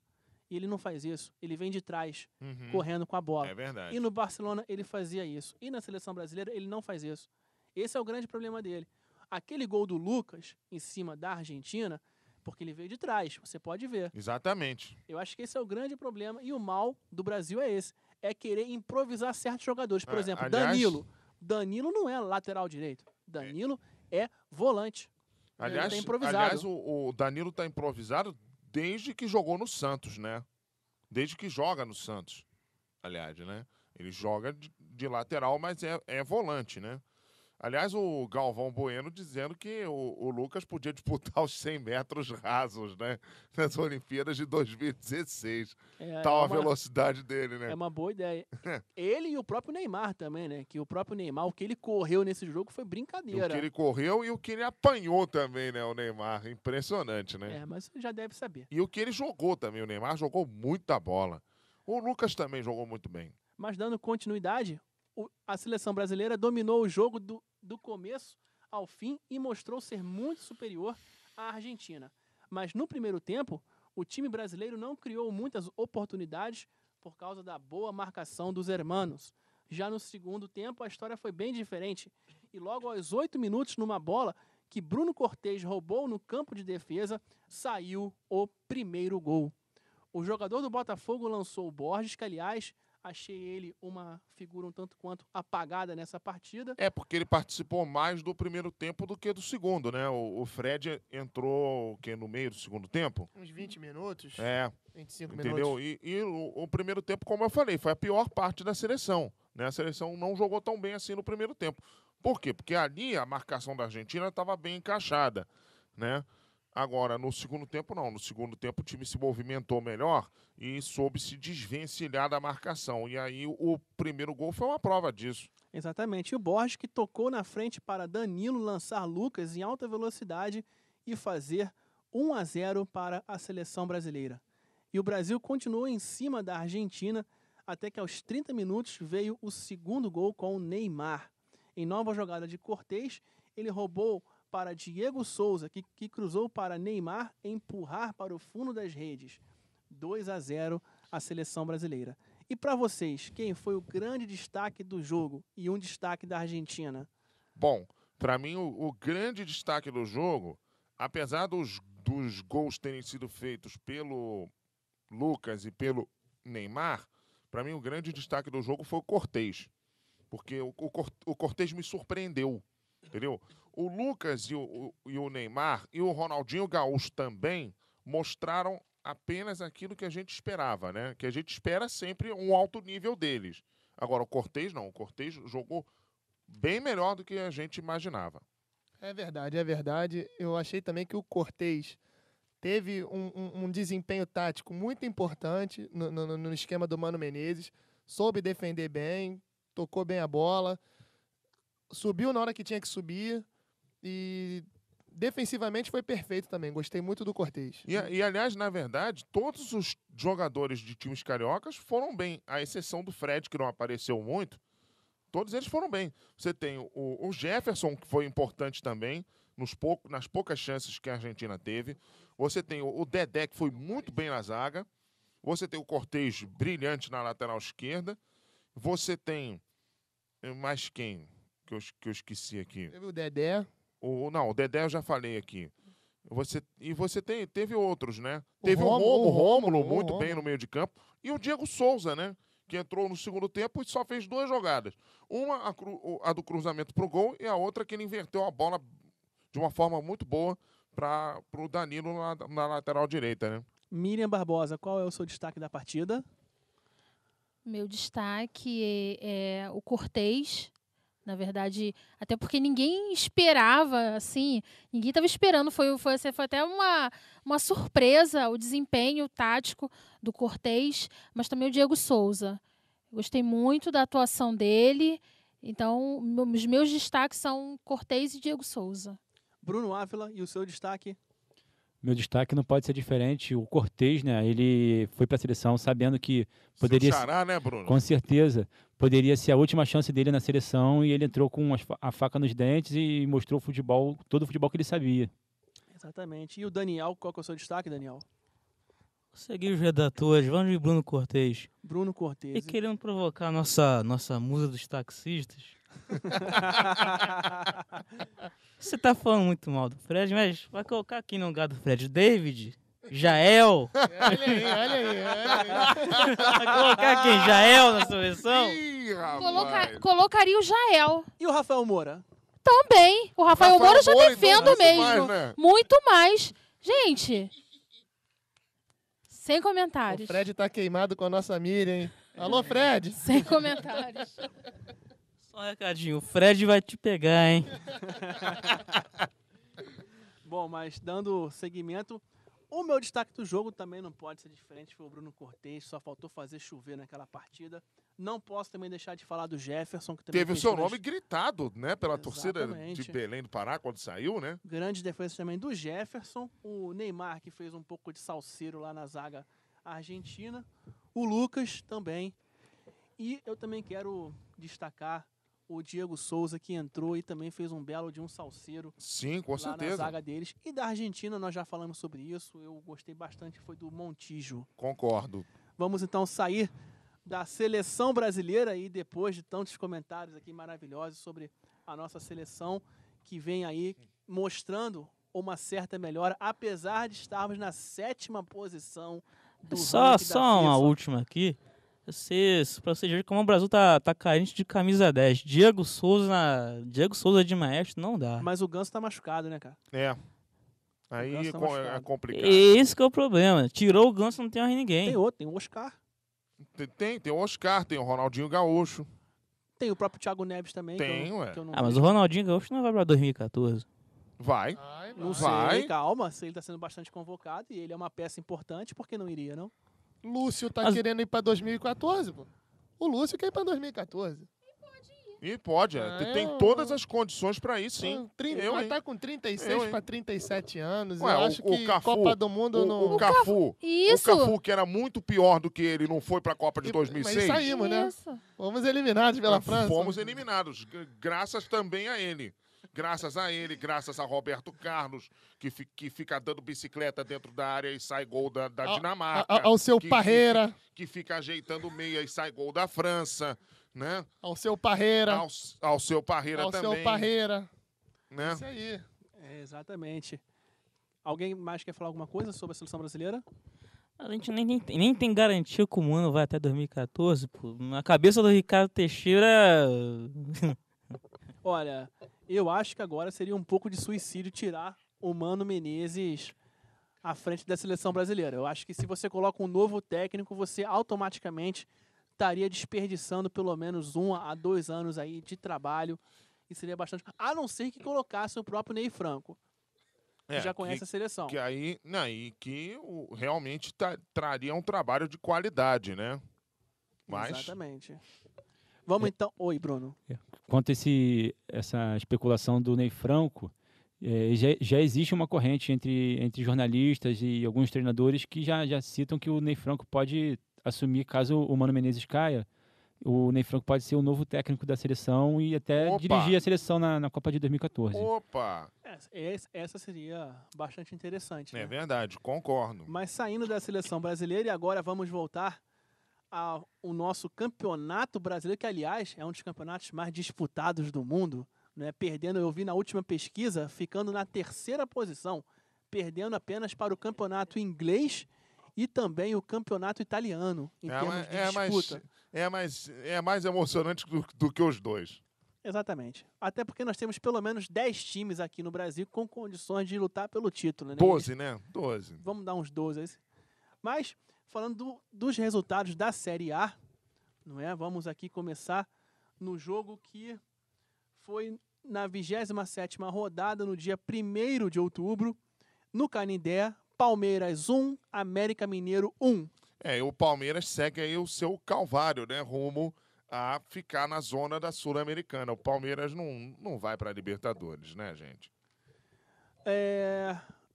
E ele não faz isso. Ele vem de trás, correndo com a bola. É verdade. E no Barcelona ele fazia isso. E na seleção brasileira ele não faz isso. Esse é o grande problema dele. Aquele gol do Lucas em cima da Argentina, porque ele veio de trás, você pode ver. Exatamente. Eu acho que esse é o grande problema. E o mal do Brasil é esse. É querer improvisar certos jogadores. Por exemplo, aliás, Danilo. Danilo não é lateral direito. Danilo é volante. Aliás, ele tá improvisado. aliás o Danilo tá improvisado desde que jogou no Santos, né? Desde que joga no Santos, aliás, né? Ele joga de lateral, mas é volante, né? Aliás, o Galvão Bueno dizendo que o Lucas podia disputar os 100 metros rasos, né? Nas Olimpíadas de 2016. Tal a velocidade dele, né? É uma boa ideia. Ele e o próprio Neymar também, né? Que o próprio Neymar, o que ele correu nesse jogo foi brincadeira. O que ele correu e o que ele apanhou também, né? O Neymar. Impressionante, né? Mas você já deve saber. E o que ele jogou também. O Neymar jogou muita bola. O Lucas também jogou muito bem. Mas dando continuidade, a seleção brasileira dominou o jogo do começo ao fim e mostrou ser muito superior à Argentina. Mas no primeiro tempo, o time brasileiro não criou muitas oportunidades por causa da boa marcação dos hermanos. Já no segundo tempo, a história foi bem diferente. E logo aos 8 minutos, numa bola que Bruno Cortez roubou no campo de defesa, saiu o primeiro gol. O jogador do Botafogo lançou o Borges, que, aliás, achei ele uma figura um tanto quanto apagada nessa partida. Porque ele participou mais do primeiro tempo do que do segundo, né? O Fred entrou no meio do segundo tempo. Uns 20 minutos. 25 entendeu? minutos. E o primeiro tempo, como eu falei, foi a pior parte da seleção, né? A seleção não jogou tão bem assim no primeiro tempo. Por quê? Porque ali a marcação da Argentina estava bem encaixada, né? Agora, no segundo tempo, não. No segundo tempo, o time se movimentou melhor e soube se desvencilhar da marcação. E aí, o primeiro gol foi uma prova disso. Exatamente. E o Borges que tocou na frente para Danilo lançar Lucas em alta velocidade e fazer 1-0 para a seleção brasileira. E o Brasil continuou em cima da Argentina até que aos 30 minutos veio o segundo gol com o Neymar. Em nova jogada de Cortez, ele roubou para Diego Souza, que cruzou para Neymar empurrar para o fundo das redes. 2-0 a seleção brasileira. E para vocês, quem foi o grande destaque do jogo e um destaque da Argentina? Bom, para mim o grande destaque do jogo, apesar dos gols terem sido feitos pelo Lucas e pelo Neymar, para mim o grande destaque do jogo foi o Cortez. Porque o Cortez me surpreendeu, entendeu? O Lucas e o Neymar e o Ronaldinho Gaúcho também mostraram apenas aquilo que a gente esperava, né? Que a gente espera sempre um alto nível deles. Agora, o Cortez não. O Cortez jogou bem melhor do que a gente imaginava. É verdade, é verdade. Eu achei também que o Cortez teve um desempenho tático muito importante no esquema do Mano Menezes. Soube defender bem, tocou bem a bola, subiu na hora que tinha que subir e defensivamente foi perfeito também. Gostei muito do Cortez. E, aliás, na verdade, todos os jogadores de times cariocas foram bem, à exceção do Fred, que não apareceu muito. Todos eles foram bem. Você tem o Jefferson, que foi importante também, nas poucas chances que a Argentina teve. Você tem o Dedé, que foi muito bem na zaga. Você tem o Cortez, brilhante na lateral esquerda. Você tem mais quem? Que eu esqueci aqui. Teve o Dedé. Não, o Dedé eu já falei aqui. Você teve outros, né? O Teve o Rômulo, muito Rômulo. bem no meio de campo. E o Diego Souza, né? Que entrou no segundo tempo e só fez 2 jogadas. Uma, a do cruzamento pro gol, e a outra que ele inverteu a bola de uma forma muito boa para o Danilo na lateral direita, né? Miriam Barbosa, qual é o seu destaque da partida? Meu destaque é o Cortez. Na verdade, até porque ninguém esperava, assim, ninguém estava esperando. Foi até uma surpresa o desempenho tático do Cortez, mas também o Diego Souza. Gostei muito da atuação dele. Então, os meus destaques são Cortez e Diego Souza. Bruno Ávila, e o seu destaque? Meu destaque não pode ser diferente. O Cortez, né? Ele foi para a seleção sabendo que poderia, Seu xará, né, Bruno? com certeza, poderia ser a última chance dele na seleção, e ele entrou com a faca nos dentes e mostrou todo o futebol que ele sabia. Exatamente. E o Daniel, qual que é o seu destaque, Daniel? Seguir os redatores, vamos de Bruno Cortez. Bruno Cortez. E querendo provocar a nossa musa dos taxistas. Você tá falando muito mal do Fred, mas vai colocar aqui no lugar do Fred David, Jael. Olha aí. Vai colocar quem? Jael na seleção? Ih, rapaz. Colocaria o Jael E o Rafael Moura? também. O Rafael Moura eu já Moura, defendo então, mesmo. mais, né? Muito mais. Gente, sem O comentários. Fred tá queimado com a nossa Miriam, hein? Alô, Fred? Sem comentários. Só um recadinho, o Fred vai te pegar, hein? Bom, mas dando seguimento, o meu destaque do jogo também não pode ser diferente, foi o Bruno Cortez, só faltou fazer chover naquela partida. Não posso também deixar de falar do Jefferson, que também Teve o fez seu grandes- nome gritado, né? Pela torcida Exatamente. de Belém do Pará, quando saiu, né? Grandes defesas também do Jefferson, o Neymar, que fez um pouco de salseiro lá na zaga argentina, o Lucas também. E eu também quero destacar o Diego Souza, que entrou e também fez um belo de um salseiro Sim, com lá na certeza. zaga deles. E da Argentina, nós já falamos sobre isso, eu gostei bastante, foi do Montijo. Concordo. Vamos então sair da seleção brasileira e depois de tantos comentários aqui maravilhosos sobre a nossa seleção, que vem aí mostrando uma certa melhora, apesar de estarmos na 7ª posição do Só ranking da uma FIFA. última aqui. Pra você ver como o Brasil tá carente de camisa 10. Diego Souza de maestro não dá. Mas o Ganso tá machucado, né, cara? É. Aí Ganso tá é machucado. complicado. Esse que é o problema. Tirou o Ganso, não tem mais ninguém. Tem outro, tem o Oscar. Tem o Oscar, tem o Ronaldinho Gaúcho. Tem o próprio Thiago Neves também. Tem, ué. que eu não Ah, mas vejo. o Ronaldinho Gaúcho não vai pra 2014. Vai. Não Vai. sei, calma. Se ele tá sendo bastante convocado e ele é uma peça importante, por que não iria, não? Lúcio tá Mas- querendo ir pra 2014, pô. O Lúcio quer ir pra 2014. E pode, tem todas as condições para ir, sim. Vai estar com 36 para 37 anos. Ué, eu acho que Cafu, Copa do Mundo não... O Cafu, Isso. o Cafu, que era muito pior do que ele, não foi para a Copa de 2006. Mas saímos, né? Isso. Fomos eliminados pela França. Fomos eliminados, graças também a ele. Graças a ele, graças a Roberto Carlos, que fica dando bicicleta dentro da área e sai gol da Dinamarca. Ao seu Parreira. Que fica ajeitando meia e sai gol da França, né? Ao seu Parreira. Ao seu Parreira também. Ao seu Parreira. Né? Isso aí. Exatamente. Alguém mais quer falar alguma coisa sobre a seleção brasileira? A gente nem tem garantia que o Mano vai até 2014, pô. Na cabeça do Ricardo Teixeira... Olha, eu acho que agora seria um pouco de suicídio tirar o Mano Menezes à frente da seleção brasileira. Eu acho que se você coloca um novo técnico, você automaticamente estaria desperdiçando pelo menos 1 a 2 anos aí de trabalho. E seria bastante... A não ser que colocasse o próprio Ney Franco, que já conhece a seleção. Que aí, realmente traria um trabalho de qualidade, né? Mas... Exatamente. Vamos então... Oi, Bruno. Quanto a essa especulação do Ney Franco, já existe uma corrente entre jornalistas e alguns treinadores que já citam que o Ney Franco pode assumir, caso o Mano Menezes caia, o Ney Franco pode ser o novo técnico da seleção e até dirigir a seleção na Copa de 2014. Opa! Essa seria bastante interessante. É né? verdade, concordo. Mas saindo da seleção brasileira, e agora vamos voltar ao nosso campeonato brasileiro, que, aliás, é um dos campeonatos mais disputados do mundo, né? Perdendo, eu vi na última pesquisa, ficando na 3ª posição, perdendo apenas para o campeonato inglês e também o campeonato italiano, em termos de disputa. É mais emocionante do que os dois. Exatamente. Até porque nós temos pelo menos 10 times aqui no Brasil com condições de lutar pelo título. Né? 12, né? 12. Vamos dar uns 12 aí. Mas, falando dos resultados da Série A, não é? Vamos aqui começar no jogo que foi na 27ª rodada, no dia 1º de outubro, no Canindé, Palmeiras 1, América Mineiro 1. E o Palmeiras segue aí o seu calvário, né? Rumo a ficar na zona da Sul-Americana. O Palmeiras não vai para a Libertadores, né, gente?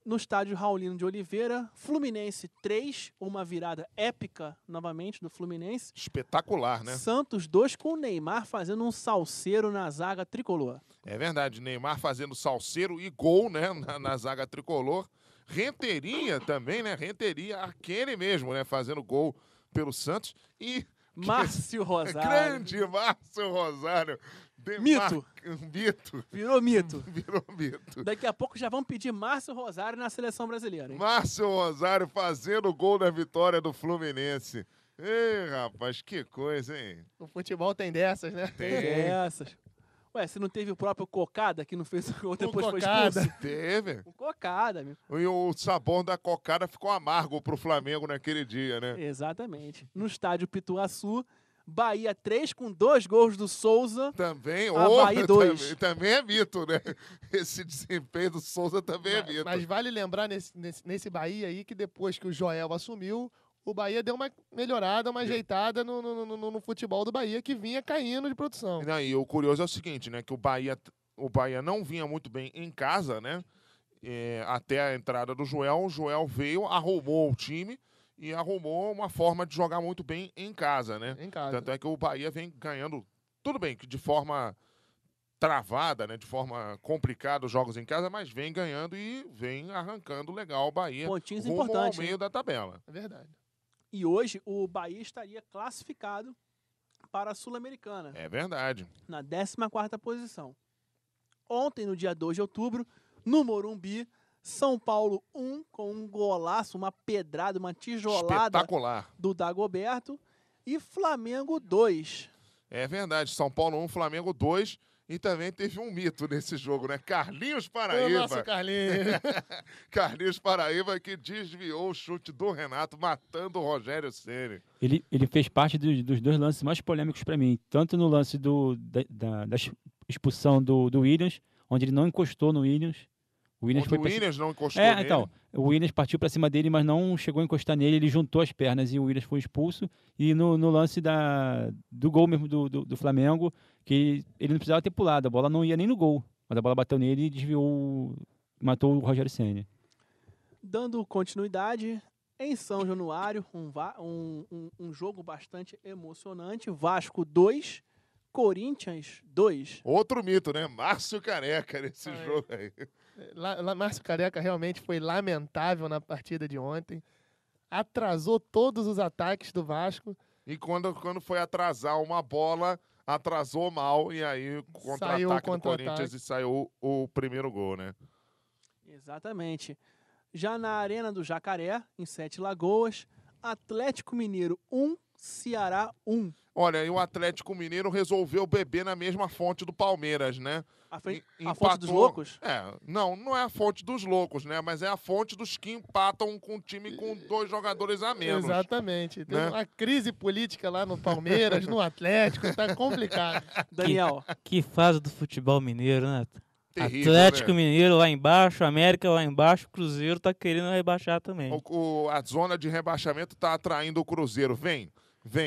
No estádio Raulino de Oliveira, Fluminense 3, uma virada épica novamente do Fluminense. Espetacular, né? Santos 2, com o Neymar fazendo um salseiro na zaga tricolor. É verdade, Neymar fazendo salseiro e gol, né, na zaga tricolor. Renteria também, né? Renteria, aquele mesmo, né? Fazendo gol pelo Santos. E Márcio Rosário. Grande Márcio Rosário. Mito. Mito. Virou mito. Virou mito. Daqui a pouco já vão pedir Márcio Rosário na seleção brasileira, hein? Márcio Rosário fazendo gol da vitória do Fluminense. Ei, rapaz, que coisa, hein? O futebol tem dessas, né? Tem dessas. Ué, se não teve o próprio Cocada que não fez o gol depois foi Cocada. expulso? Teve. O Cocada, meu. E o sabor da cocada ficou amargo pro Flamengo naquele dia, né? Exatamente. No estádio Pituaçu, Bahia 3 com 2 gols do Souza. Também, Avaí 2. Também é mito, né? Esse desempenho do Souza também é mito. Mas vale lembrar nesse Bahia aí que depois que o Joel assumiu, o Bahia deu uma melhorada, uma ajeitada no futebol do Bahia, que vinha caindo de produção. Não, e o curioso é o seguinte, né? Que o Bahia não vinha muito bem em casa, né? Até a entrada do Joel. O Joel veio, arrumou o time e arrumou uma forma de jogar muito bem em casa, né? Em casa. Tanto é que o Bahia vem ganhando, tudo bem, que de forma travada, né? De forma complicada os jogos em casa, mas vem ganhando e vem arrancando legal o Bahia. Pontinhos rumo importantes, ao meio hein? da tabela. É verdade. E hoje o Bahia estaria classificado para a Sul-Americana, É verdade. na 14ª posição. Ontem, no dia 2 de outubro, no Morumbi, São Paulo 1, com um golaço, uma pedrada, uma tijolada Espetacular. do Dagoberto, e Flamengo 2. É verdade. São Paulo 1, Flamengo 2. E também teve um mito nesse jogo, né? Carlinhos O Paraíba. nosso Carlinhos. Carlinhos Paraíba que desviou o chute do Renato, matando o Rogério Ceni. Ele fez parte dos 2 lances mais polêmicos para mim. Tanto no lance da expulsão do Williams, onde ele não encostou no Williams, O Williams Onde foi o pra cima. Williams não encostou nele. Então, o Williams partiu pra cima dele, mas não chegou a encostar nele, ele juntou as pernas e o Williams foi expulso. E no lance do gol mesmo do Flamengo, que ele não precisava ter pulado, a bola não ia nem no gol, mas a bola bateu nele e desviou, matou o Rogério Ceni. Dando continuidade, em São Januário, um jogo bastante emocionante. Vasco 2, Corinthians 2. Outro mito, né? Márcio Careca nesse jogo aí. Márcio Careca realmente foi lamentável na partida de ontem. Atrasou todos os ataques do Vasco. E quando foi atrasar uma bola, atrasou mal. E aí, Saiu o contra-ataque do contra-ataque. Corinthians e saiu o primeiro gol, né? Exatamente. Já na Arena do Jacaré, em Sete Lagoas, Atlético Mineiro 1, Ceará 1. Olha, e o Atlético Mineiro resolveu beber na mesma fonte do Palmeiras, né? A Empatou. fonte dos loucos? Não é a fonte dos loucos, né? Mas é a fonte dos que empatam com o time com 2 jogadores a menos. Exatamente. Tem né? uma crise política lá no Palmeiras, no Atlético, tá complicado. Daniel, Que fase do futebol mineiro, né? Terrível, Atlético né? Mineiro lá embaixo, América lá embaixo, Cruzeiro tá querendo rebaixar também. A zona de rebaixamento tá atraindo o Cruzeiro. Vem,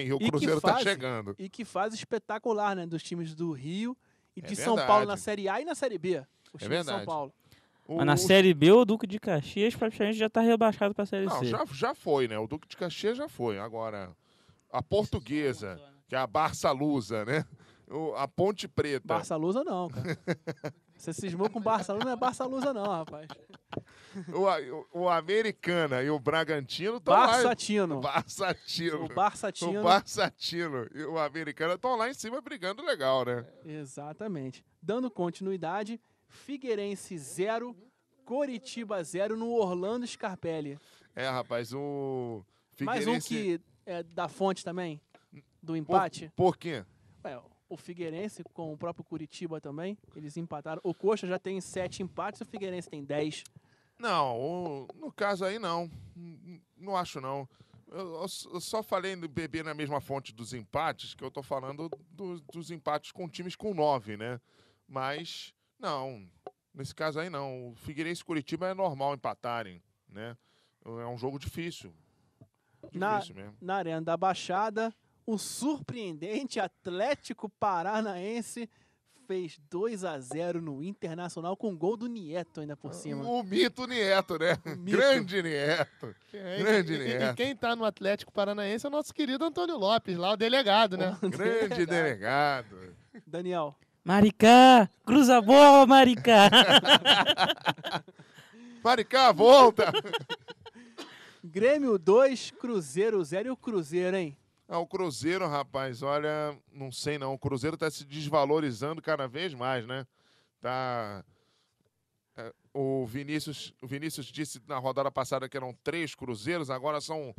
e o E que Cruzeiro tá fase? chegando. e que fase espetacular, né? Dos times do Rio e de É São Paulo verdade. na Série A e na Série B. Os times de São verdade. Paulo. Mas na Série B, o Duque de Caxias praticamente já tá rebaixado pra Série Não, C. já foi, né? O Duque de Caxias já foi. Agora, a Portuguesa, que é a Barça Lusa, né? A Ponte Preta. Barça Lusa não, cara. Você cismou com Barça Lusa, não é Barça Lusa não, rapaz. O Americana e o Bragantino estão lá. Barçatino. Barçatino. O Barçatino. O Barçatino e o Americana estão lá em cima brigando legal, né? Exatamente. Dando continuidade, Figueirense 0, Coritiba 0 no Orlando Scarpelli. É, rapaz, o Mais Figueirense... um que é da fonte também, do empate. Por quê? É, o Figueirense com o próprio Curitiba também, eles empataram. O Coxa já tem 7 empates, o Figueirense tem 10. Não, no caso aí não. Não acho não. Eu só falei de beber na mesma fonte dos empates, que eu tô falando dos empates com times com 9, né? Mas, não, nesse caso aí não. O Figueirense e Curitiba é normal empatarem, né? É um jogo difícil. Difícil mesmo. Na Arena da Baixada, o surpreendente Atlético Paranaense fez 2-0 no Internacional com gol do Nieto ainda por cima. O mito Nieto, né? mito. Grande Nieto. Grande E Nieto. quem tá no Atlético Paranaense é o nosso querido Antônio Lopes, lá o delegado, né? Grande delegado. Daniel, Maricá! Cruza a bola, Maricá! Maricá, volta! Grêmio 2, Cruzeiro 0 e o Cruzeiro, hein? O Cruzeiro, rapaz, olha, não sei não. O Cruzeiro tá se desvalorizando cada vez mais, né? O Vinícius disse na rodada passada que eram 3 Cruzeiros, agora são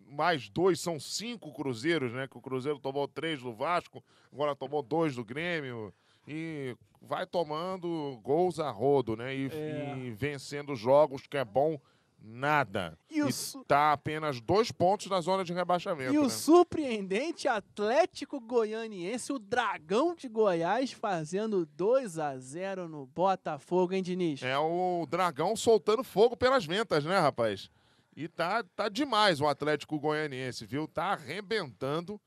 mais 2, são 5 Cruzeiros, né? Que o Cruzeiro tomou 3 do Vasco, agora tomou 2 do Grêmio e vai tomando gols a rodo, né? E vencendo jogos, que é bom. Nada. E o tá apenas 2 pontos na zona de rebaixamento. E o né? surpreendente Atlético Goianiense, o Dragão de Goiás, fazendo 2-0 no Botafogo, hein, Diniz? É o Dragão soltando fogo pelas ventas, né, rapaz? E tá demais o Atlético Goianiense, viu? Tá arrebentando.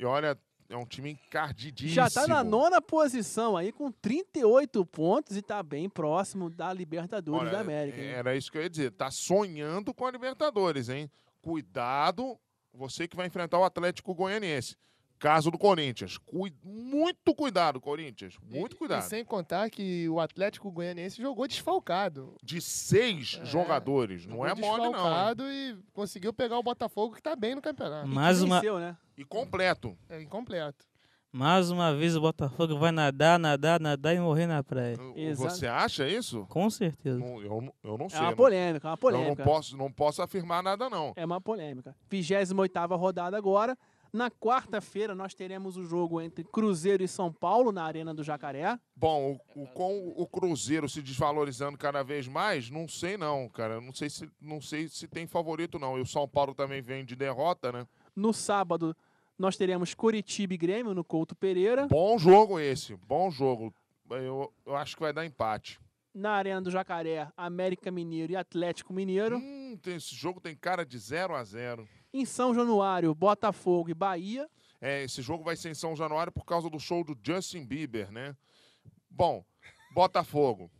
E olha, é um time encardidíssimo. Já tá na 9ª posição aí, com 38 pontos e tá bem próximo da Libertadores Olha, da América. hein? Era isso que eu ia dizer. Tá sonhando com a Libertadores, hein? Cuidado, você que vai enfrentar o Atlético Goianiense. Caso do Corinthians. Muito cuidado, Corinthians. Muito cuidado. E sem contar que o Atlético Goianiense jogou desfalcado. De 6 jogadores. Não é mole, não. Hein? Desfalcado e conseguiu pegar o Botafogo, que tá bem no campeonato. Mais uma, Venceu, né? E completo. É incompleto. mais uma vez o Botafogo vai nadar e morrer na praia. Exato. Você acha isso? Com certeza. Eu não É sei. uma polêmica, é uma Eu polêmica. não posso afirmar nada, não. É uma polêmica. 28ª rodada agora. Na quarta-feira nós teremos o jogo entre Cruzeiro e São Paulo na Arena do Jacaré. Bom, com o Cruzeiro se desvalorizando cada vez mais, não sei não, cara. Não sei se tem favorito, não. E o São Paulo também vem de derrota, né? No sábado nós teremos Coritiba e Grêmio no Couto Pereira. Bom jogo esse, bom jogo. Eu acho que vai dar empate. Na Arena do Jacaré, América Mineiro e Atlético Mineiro. Esse jogo tem cara de 0-0. Em São Januário, Botafogo e Bahia. Esse jogo vai ser em São Januário por causa do show do Justin Bieber, né? Bom, Botafogo.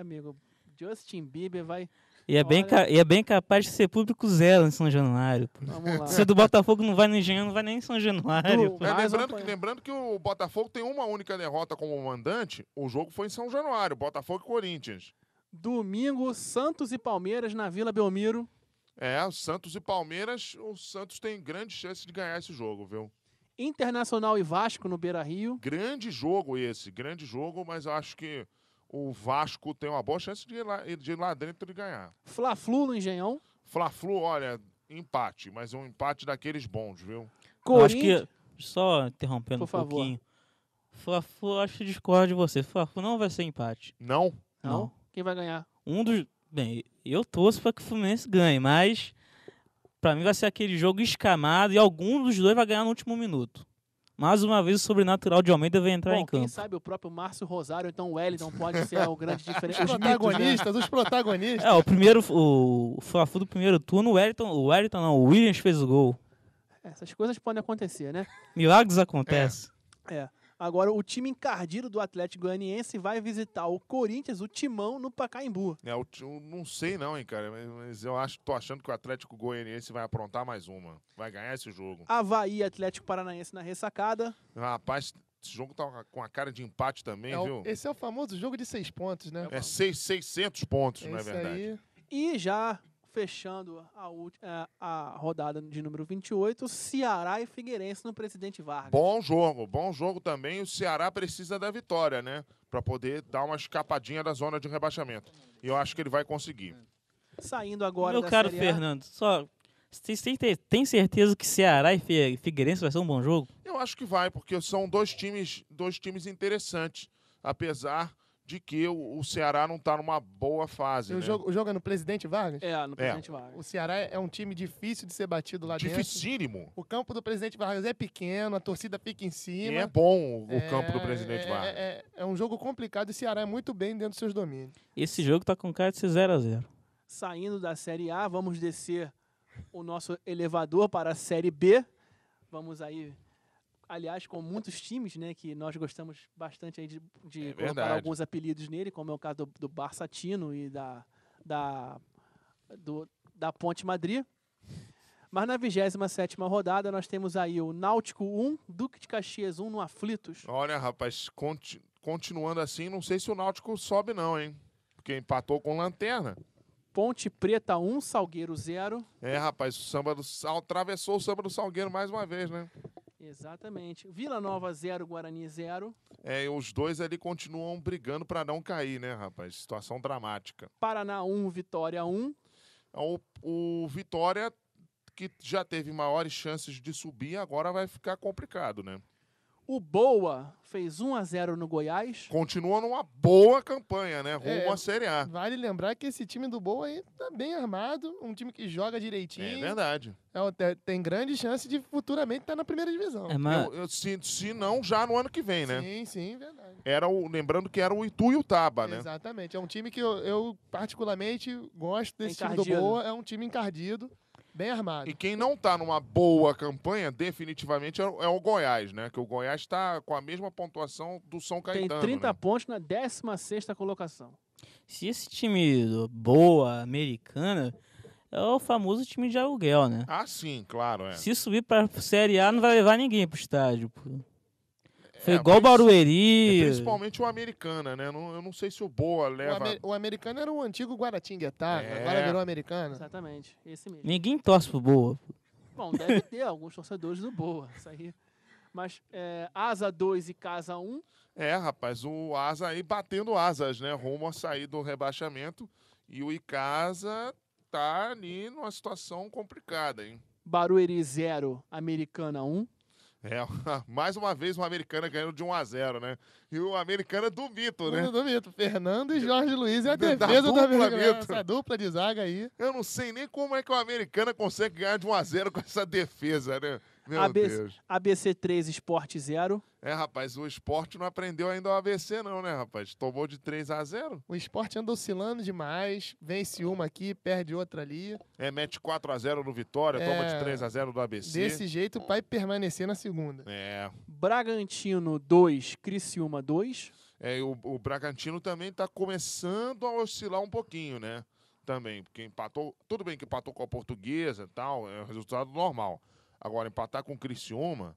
Amigo, Justin Bieber vai... E é bem capaz de ser público zero em São Januário. Pô. Vamos lá. Se o do Botafogo não vai no Engenhão, não vai nem em São Januário. Do- pô. Mais Lembrando que o Botafogo tem uma única derrota como mandante. O jogo foi em São Januário, Botafogo e Corinthians. Domingo, Santos e Palmeiras na Vila Belmiro. Santos e Palmeiras, o Santos tem grande chance de ganhar esse jogo, viu? Internacional e Vasco no Beira-Rio. Grande jogo, mas eu acho que o Vasco tem uma boa chance de ir lá dentro e ganhar. Fla-Flu no Engenhão. Fla-Flu, olha, empate, mas um empate daqueles bons, viu? Eu acho que, só interrompendo Por um favor. pouquinho, Fla-Flu, acho que discordo de você. Fla-Flu não vai ser empate. Não? Não. Quem vai ganhar? Bem, eu torço para que o Fluminense ganhe, mas para mim vai ser aquele jogo escamado e algum dos dois vai ganhar no último minuto. Mais uma vez o sobrenatural de Almeida vai entrar em Quem campo. sabe o próprio Márcio Rosário, então o Wellington pode ser o grande diferente. Os protagonistas, os protagonistas. O Fla-Flu do primeiro turno, o Williams fez o gol. Essas coisas podem acontecer, né? Milagres acontecem. Agora, o time encardido do Atlético Goianiense vai visitar o Corinthians, o Timão, no Pacaembu. Eu não sei não, hein, cara, mas tô achando que o Atlético Goianiense vai aprontar mais uma. Vai ganhar esse jogo. Havaí e Atlético Paranaense na ressacada. Rapaz, esse jogo tá com a cara de empate também, viu? Esse é o famoso jogo de 6 pontos, né? 600 pontos, não é Esse verdade? aí. E já fechando a rodada de número 28, Ceará e Figueirense no Presidente Vargas. Bom jogo também. O Ceará precisa da vitória, né? Pra poder dar uma escapadinha da zona de rebaixamento. E eu acho que ele vai conseguir. Saindo agora Meu da caro Série A. Fernando, tem certeza que Ceará e Figueirense vai ser um bom jogo? Eu acho que vai, porque são dois times interessantes. Apesar de que o Ceará não tá numa boa fase, O né? jogo é no Presidente Vargas? No Presidente Vargas. O Ceará é um time difícil de ser batido lá dentro. Dificílimo. O campo do Presidente Vargas é pequeno, a torcida fica em E cima. é bom o campo do Presidente Vargas. É um jogo complicado e o Ceará é muito bem dentro dos seus domínios. Esse jogo tá com cara de ser 0-0. Saindo da Série A, vamos descer o nosso elevador para a Série B. Vamos aí, aliás, com muitos times, né, que nós gostamos bastante aí de colocar verdade. alguns apelidos nele, como é o caso do Barçatino e da Ponte Madrid. Mas na 27ª rodada nós temos aí o Náutico 1, Duque de Caxias 1 no Aflitos. Olha, rapaz, continuando assim, não sei se o Náutico sobe não, hein? Porque empatou com Lanterna. Ponte Preta 1, Salgueiro 0. Rapaz, atravessou o samba do Salgueiro mais uma vez, né? Exatamente. Vila Nova 0, Guarani 0. E os dois ali continuam brigando para não cair, né, rapaz? Situação dramática. Paraná 1, Vitória 1. O Vitória, que já teve maiores chances de subir, agora vai ficar complicado, né? O Boa fez 1-0 no Goiás. Continua numa boa campanha, né? Rumo à Série A. Vale lembrar que esse time do Boa aí tá bem armado, um time que joga direitinho. É verdade. Tem grande chance de futuramente estar na primeira divisão. Se não, já no ano que vem, né? Sim, verdade. Lembrando que era o Ituiutaba, né? Exatamente. É um time que eu particularmente gosto desse time do Encardido. Boa. É um time encardido, bem armado. E quem não tá numa boa campanha, definitivamente, é o Goiás, né? Que o Goiás tá com a mesma pontuação do São Tem Caetano. 30 né? pontos na 16ª colocação. Se esse time boa, americana, é o famoso time de aluguel, né? Ah, sim, claro. Se subir pra Série A, não vai levar ninguém pro estádio. Pô. Foi É, igual o mas- Barueri. Principalmente o Americana, né? Eu não sei se o Boa leva... O americano era o antigo Guaratinguetá, É. agora virou americano. Exatamente, esse mesmo. Ninguém torce pro Boa. Bom, deve ter alguns torcedores do Boa, isso aí. Mas Asa 2 e Casa 1. Rapaz, o Asa aí batendo asas, né? Rumo a sair do rebaixamento. E o Icasa tá ali numa situação complicada, hein? Barueri 0, Americana 1. Mais uma vez uma Americana ganhando de 1-0, né? E o Americana do mito, né? Do Mito. Fernando e Jorge Luiz é a Da defesa do dupla americano. Mito. Essa dupla de zaga aí. Eu não sei nem como é que o Americana consegue ganhar de 1-0 com essa defesa, né? Meu Deus. ABC 3, Sport 0. Rapaz, o Sport não aprendeu ainda o ABC não, né, rapaz? Tomou de 3-0. O Sport anda oscilando demais. Vence uma aqui, perde outra ali. Mete 4-0 no Vitória, toma de 3-0 do ABC. Desse jeito, vai permanecer na segunda. Bragantino 2, Criciúma 2. O Bragantino também tá começando a oscilar um pouquinho, né? Também, porque empatou... Tudo bem que empatou com a Portuguesa e tal, é um resultado normal. Agora, empatar com o Criciúma,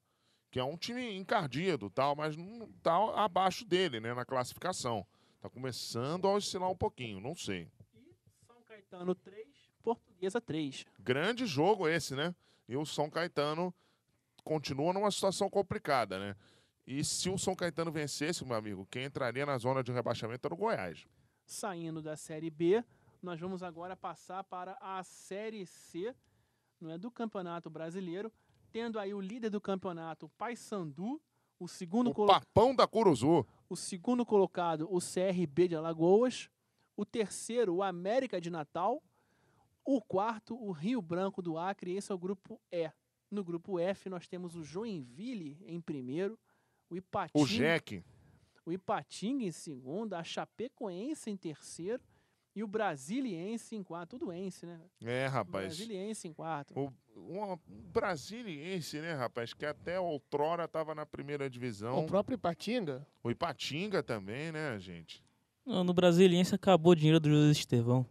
que é um time encardido, tal, mas não tá abaixo dele, né, na classificação. Tá começando a oscilar um pouquinho, não sei. E São Caetano 3, Portuguesa 3. Grande jogo esse, né? E o São Caetano continua numa situação complicada, né? E se o São Caetano vencesse, meu amigo, quem entraria na zona de rebaixamento era o Goiás. Saindo da Série B, nós vamos agora passar para a Série C, não é, do Campeonato Brasileiro, tendo aí o líder do campeonato, o Paysandu, o segundo Papão da Curuzu. O segundo colocado, o CRB de Alagoas, o terceiro, o América de Natal, o quarto, o Rio Branco do Acre, esse é o grupo E. No grupo F, nós temos o Joinville em primeiro, o Ipatinga em segundo, a Chapecoense em terceiro e o Brasiliense em quarto. Tudo Ense, né? Rapaz. O Brasiliense em quarto. O Brasiliense, né, rapaz, que até outrora estava na primeira divisão. O próprio Ipatinga. O Ipatinga também, né, gente? No Brasiliense acabou o dinheiro do José Estevão.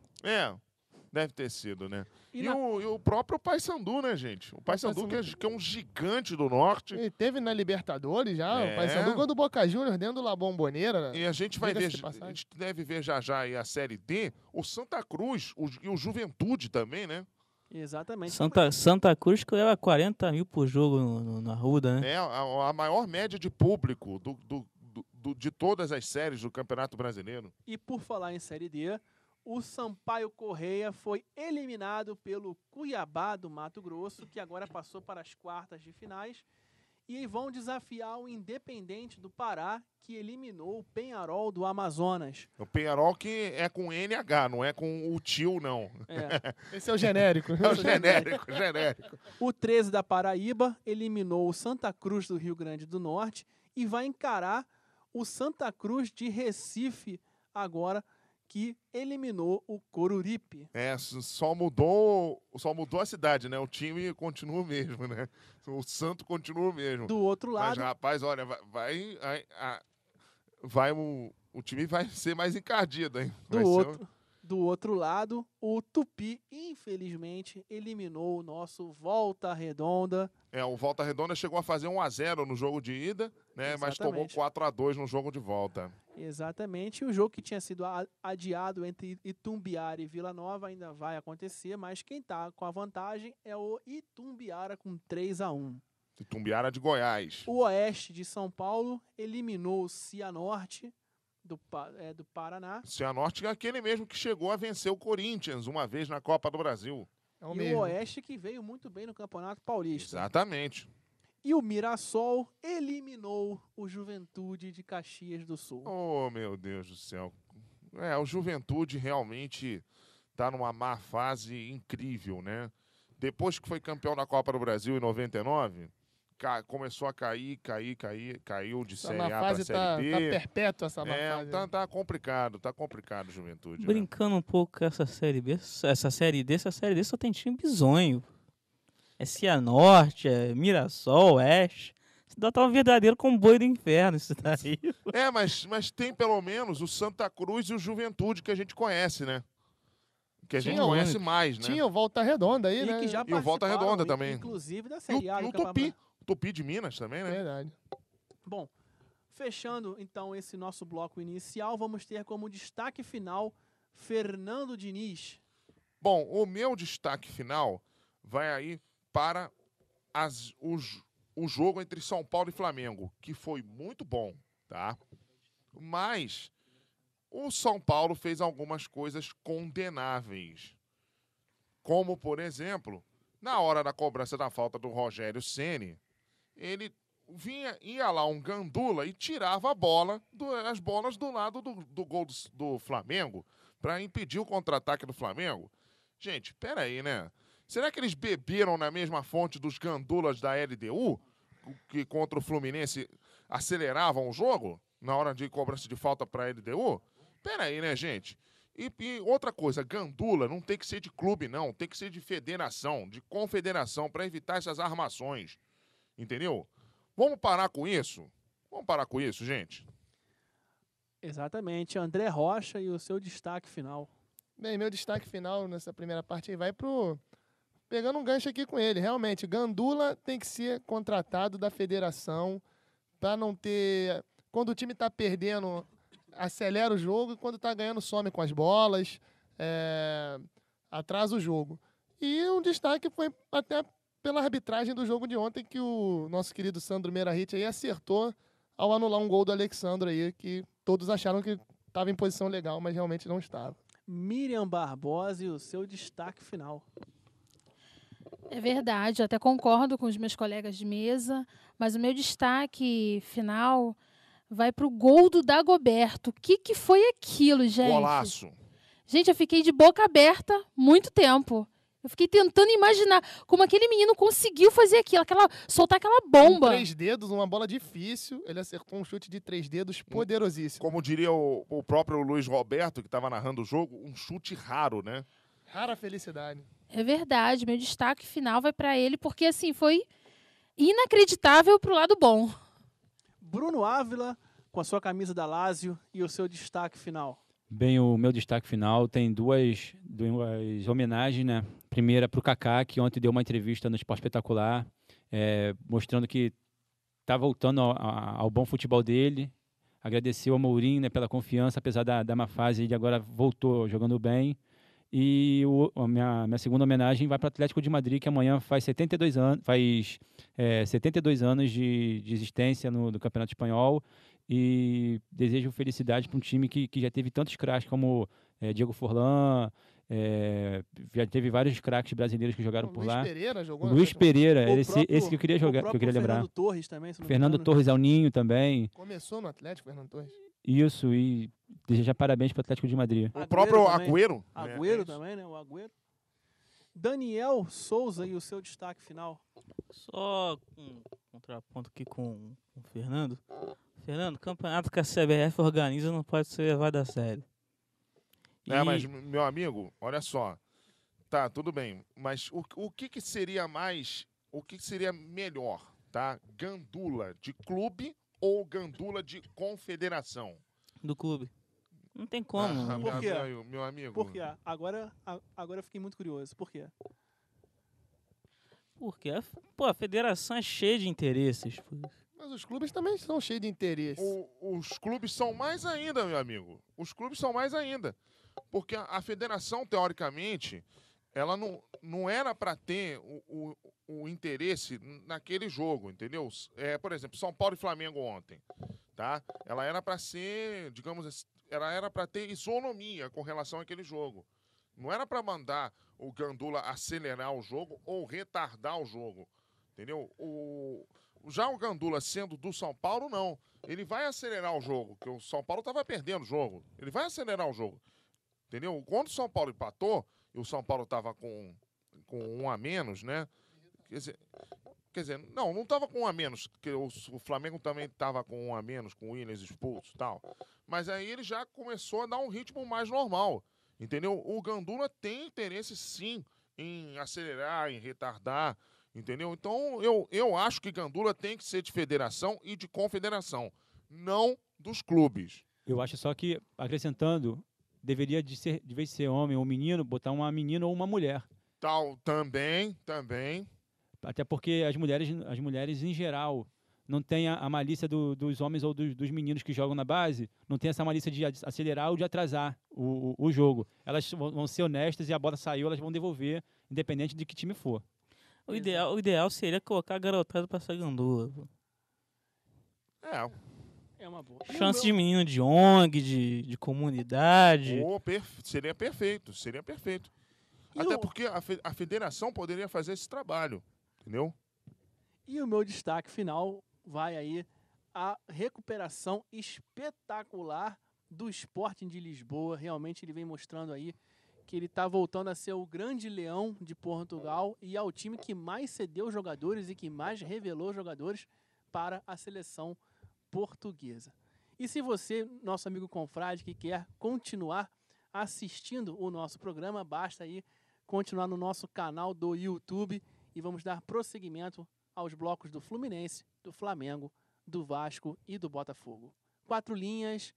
Deve ter sido, né? E o próprio Paysandu, né, gente? O Paysandu que é um gigante do norte. E teve na Libertadores já, o Paysandu ganhou do Boca Juniors dentro da Bomboneira. E a gente vai ver, a gente deve ver já aí a Série D, o Santa Cruz e o Juventude também, né? Exatamente. Santa Cruz que leva 40 mil por jogo na Arruda, né? A maior média de público de todas as séries do Campeonato Brasileiro. E por falar em Série D, o Sampaio Correia foi eliminado pelo Cuiabá do Mato Grosso, que agora passou para as quartas de finais, e vão desafiar o Independente do Pará, que eliminou o Penharol do Amazonas. O Penharol que é com NH, não é com o tio, não. Esse é o genérico. É o genérico. O 13 da Paraíba eliminou o Santa Cruz do Rio Grande do Norte e vai encarar o Santa Cruz de Recife agora, que eliminou o Coruripe. Só mudou a cidade, né? O time continua o mesmo, né? O Santo continua o mesmo. Do outro lado... Mas, rapaz, olha, o time vai ser mais encardido, hein? Do outro lado, o Tupi, infelizmente, eliminou o nosso Volta Redonda. O Volta Redonda chegou a fazer 1-0 no jogo de ida, né? Exatamente. Mas tomou 4-2 no jogo de volta. Exatamente. O jogo que tinha sido adiado entre Itumbiara e Vila Nova ainda vai acontecer, mas quem está com a vantagem é o Itumbiara com 3-1. Itumbiara de Goiás. O Oeste de São Paulo eliminou o Cianorte do Paraná. Cianorte é aquele mesmo que chegou a vencer o Corinthians uma vez na Copa do Brasil. O Oeste que veio muito bem no Campeonato Paulista. Exatamente. E o Mirassol eliminou o Juventude de Caxias do Sul. Oh, meu Deus do céu. O Juventude realmente está numa má fase incrível, né? Depois que foi campeão da Copa do Brasil em 99, começou a cair, caiu de Série A para Série B. Tá perpétua essa má fase. Tá complicado, Juventude. Brincando um pouco com essa Série B, essa Série D só tem time bizonho. É Cianorte, é Mirassol, Oeste. Isso dá um verdadeiro comboio do inferno, isso daí. Mas tem pelo menos o Santa Cruz e o Juventude que a gente conhece, né? Que a gente conhece mais, né? Tinha o Volta Redonda aí, né? Que já e o Volta Redonda também. Inclusive da Série A. E o Tupi. Tupi de Minas também, né? Verdade. Bom, fechando então esse nosso bloco inicial, vamos ter como destaque final Fernando Diniz. Bom, o meu destaque final vai aí para o jogo entre São Paulo e Flamengo, que foi muito bom, tá? Mas o São Paulo fez algumas coisas condenáveis. Como, por exemplo, na hora da cobrança da falta do Rogério Ceni, ele ia lá um gandula e tirava as bolas do lado do gol do Flamengo para impedir o contra-ataque do Flamengo. Gente, peraí, né? Será que eles beberam na mesma fonte dos gandulas da LDU, que contra o Fluminense aceleravam o jogo na hora de cobrança de falta para a LDU? Pera aí, né, gente? E outra coisa, gandula não tem que ser de clube, não. Tem que ser de federação, de confederação, para evitar essas armações. Entendeu? Vamos parar com isso? Vamos parar com isso, gente? Exatamente. André Rocha e o seu destaque final. Bem, meu destaque final nessa primeira parte aí vai pro... Pegando um gancho aqui com ele. Realmente, gandula tem que ser contratado da federação para não ter... Quando o time está perdendo, acelera o jogo, e quando está ganhando, some com as bolas, atrasa o jogo. E um destaque foi até pela arbitragem do jogo de ontem, que o nosso querido Sandro Meirahit aí acertou ao anular um gol do Alexandre aí, que todos acharam que estava em posição legal, mas realmente não estava. Miriam Barbosa e o seu destaque final. É verdade, eu até concordo com os meus colegas de mesa, mas o meu destaque final vai para o gol do Dagoberto. O que foi aquilo, gente? Golaço. Gente, eu fiquei de boca aberta muito tempo. Eu fiquei tentando imaginar como aquele menino conseguiu fazer aquilo, soltar aquela bomba. Com 3 dedos, uma bola difícil, ele acertou um chute de 3 dedos poderosíssimo. Como diria o próprio Luiz Roberto, que estava narrando o jogo, um chute raro, né? Rara felicidade. É verdade, meu destaque final vai para ele, porque assim, foi inacreditável pro lado bom. Bruno Ávila, com a sua camisa da Lazio e o seu destaque final. Bem, o meu destaque final tem duas homenagens, né? Primeira para o Kaká, que ontem deu uma entrevista no Esporte Espetacular, mostrando que está voltando ao bom futebol dele. Agradeceu ao Mourinho, né, pela confiança, apesar da má fase, ele agora voltou jogando bem. E a minha segunda homenagem vai para o Atlético de Madrid, que amanhã faz 72 anos de existência no Campeonato Espanhol. E desejo felicidade para um time que já teve tantos craques como Diego Forlán, já teve vários craques brasileiros que jogaram por lá. Luiz Pereira jogou. Luiz Pereira, O esse próprio- que eu queria jogar, o que eu queria lembrar. Fernando Torres também, se não me Fernando engano. Torres Alninho também. Começou no Atlético, Fernando Torres. Isso, e desejar parabéns para o Atlético de Madrid. O próprio também. Agüero. Agüero né? também, né? O Agüero. Daniel Souza e o seu destaque final. Só um contraponto aqui com o Fernando. Fernando, campeonato que a CBF organiza não pode ser levado a sério. Mas, meu amigo, olha só. Tá, tudo bem. Mas o que seria mais... O que seria melhor, tá? Gandula de clube ou gandula de confederação? Do clube. Não tem como. Ah, Por quê? meu amigo. Por quê? Agora eu fiquei muito curioso. Por quê? Porque a federação é cheia de interesses. Pô. Mas os clubes também são cheios de interesse. Os clubes são mais ainda, meu amigo. Os clubes são mais ainda. Porque a federação, teoricamente, ela não era para ter o interesse naquele jogo, entendeu? Por exemplo, São Paulo e Flamengo ontem, tá? Ela era para ser, digamos assim, ela era para ter isonomia com relação àquele jogo. Não era para mandar o Gandula acelerar o jogo ou retardar o jogo, entendeu? Já o Gandula sendo do São Paulo, não. Ele vai acelerar o jogo, porque o São Paulo estava perdendo o jogo. Ele vai acelerar o jogo, entendeu? Quando o São Paulo empatou, e o São Paulo estava com 1 a menos, né? Quer dizer, não estava com 1 a menos, porque o Flamengo também estava com 1 a menos, com o Williams expulso e tal. Mas aí ele já começou a dar um ritmo mais normal, entendeu? O Gandula tem interesse, sim, em acelerar, em retardar, entendeu? Então, eu acho que Gandula tem que ser de federação e de confederação, não dos clubes. Eu acho só que, acrescentando, deveria de vez de ser homem ou menino, botar uma menina ou uma mulher. Tal, também. Até porque as mulheres em geral não têm a malícia dos homens ou dos meninos que jogam na base, não tem essa malícia de acelerar ou de atrasar o jogo. Elas vão ser honestas e a bola saiu, elas vão devolver, independente de que time for. O ideal seria colocar a garotada pra ser gandula. Pô. É uma boa. Chance de menino de ONG, de comunidade. Seria perfeito. E Até o- porque a federação poderia fazer esse trabalho, entendeu? E o meu destaque final vai aí a recuperação espetacular do Sporting de Lisboa. Realmente ele vem mostrando aí que ele está voltando a ser o grande leão de Portugal e ao time que mais cedeu jogadores e que mais revelou jogadores para a seleção portuguesa. E se você, nosso amigo confrade, que quer continuar assistindo o nosso programa, basta aí continuar no nosso canal do YouTube e vamos dar prosseguimento aos blocos do Fluminense, do Flamengo, do Vasco e do Botafogo. 4 linhas,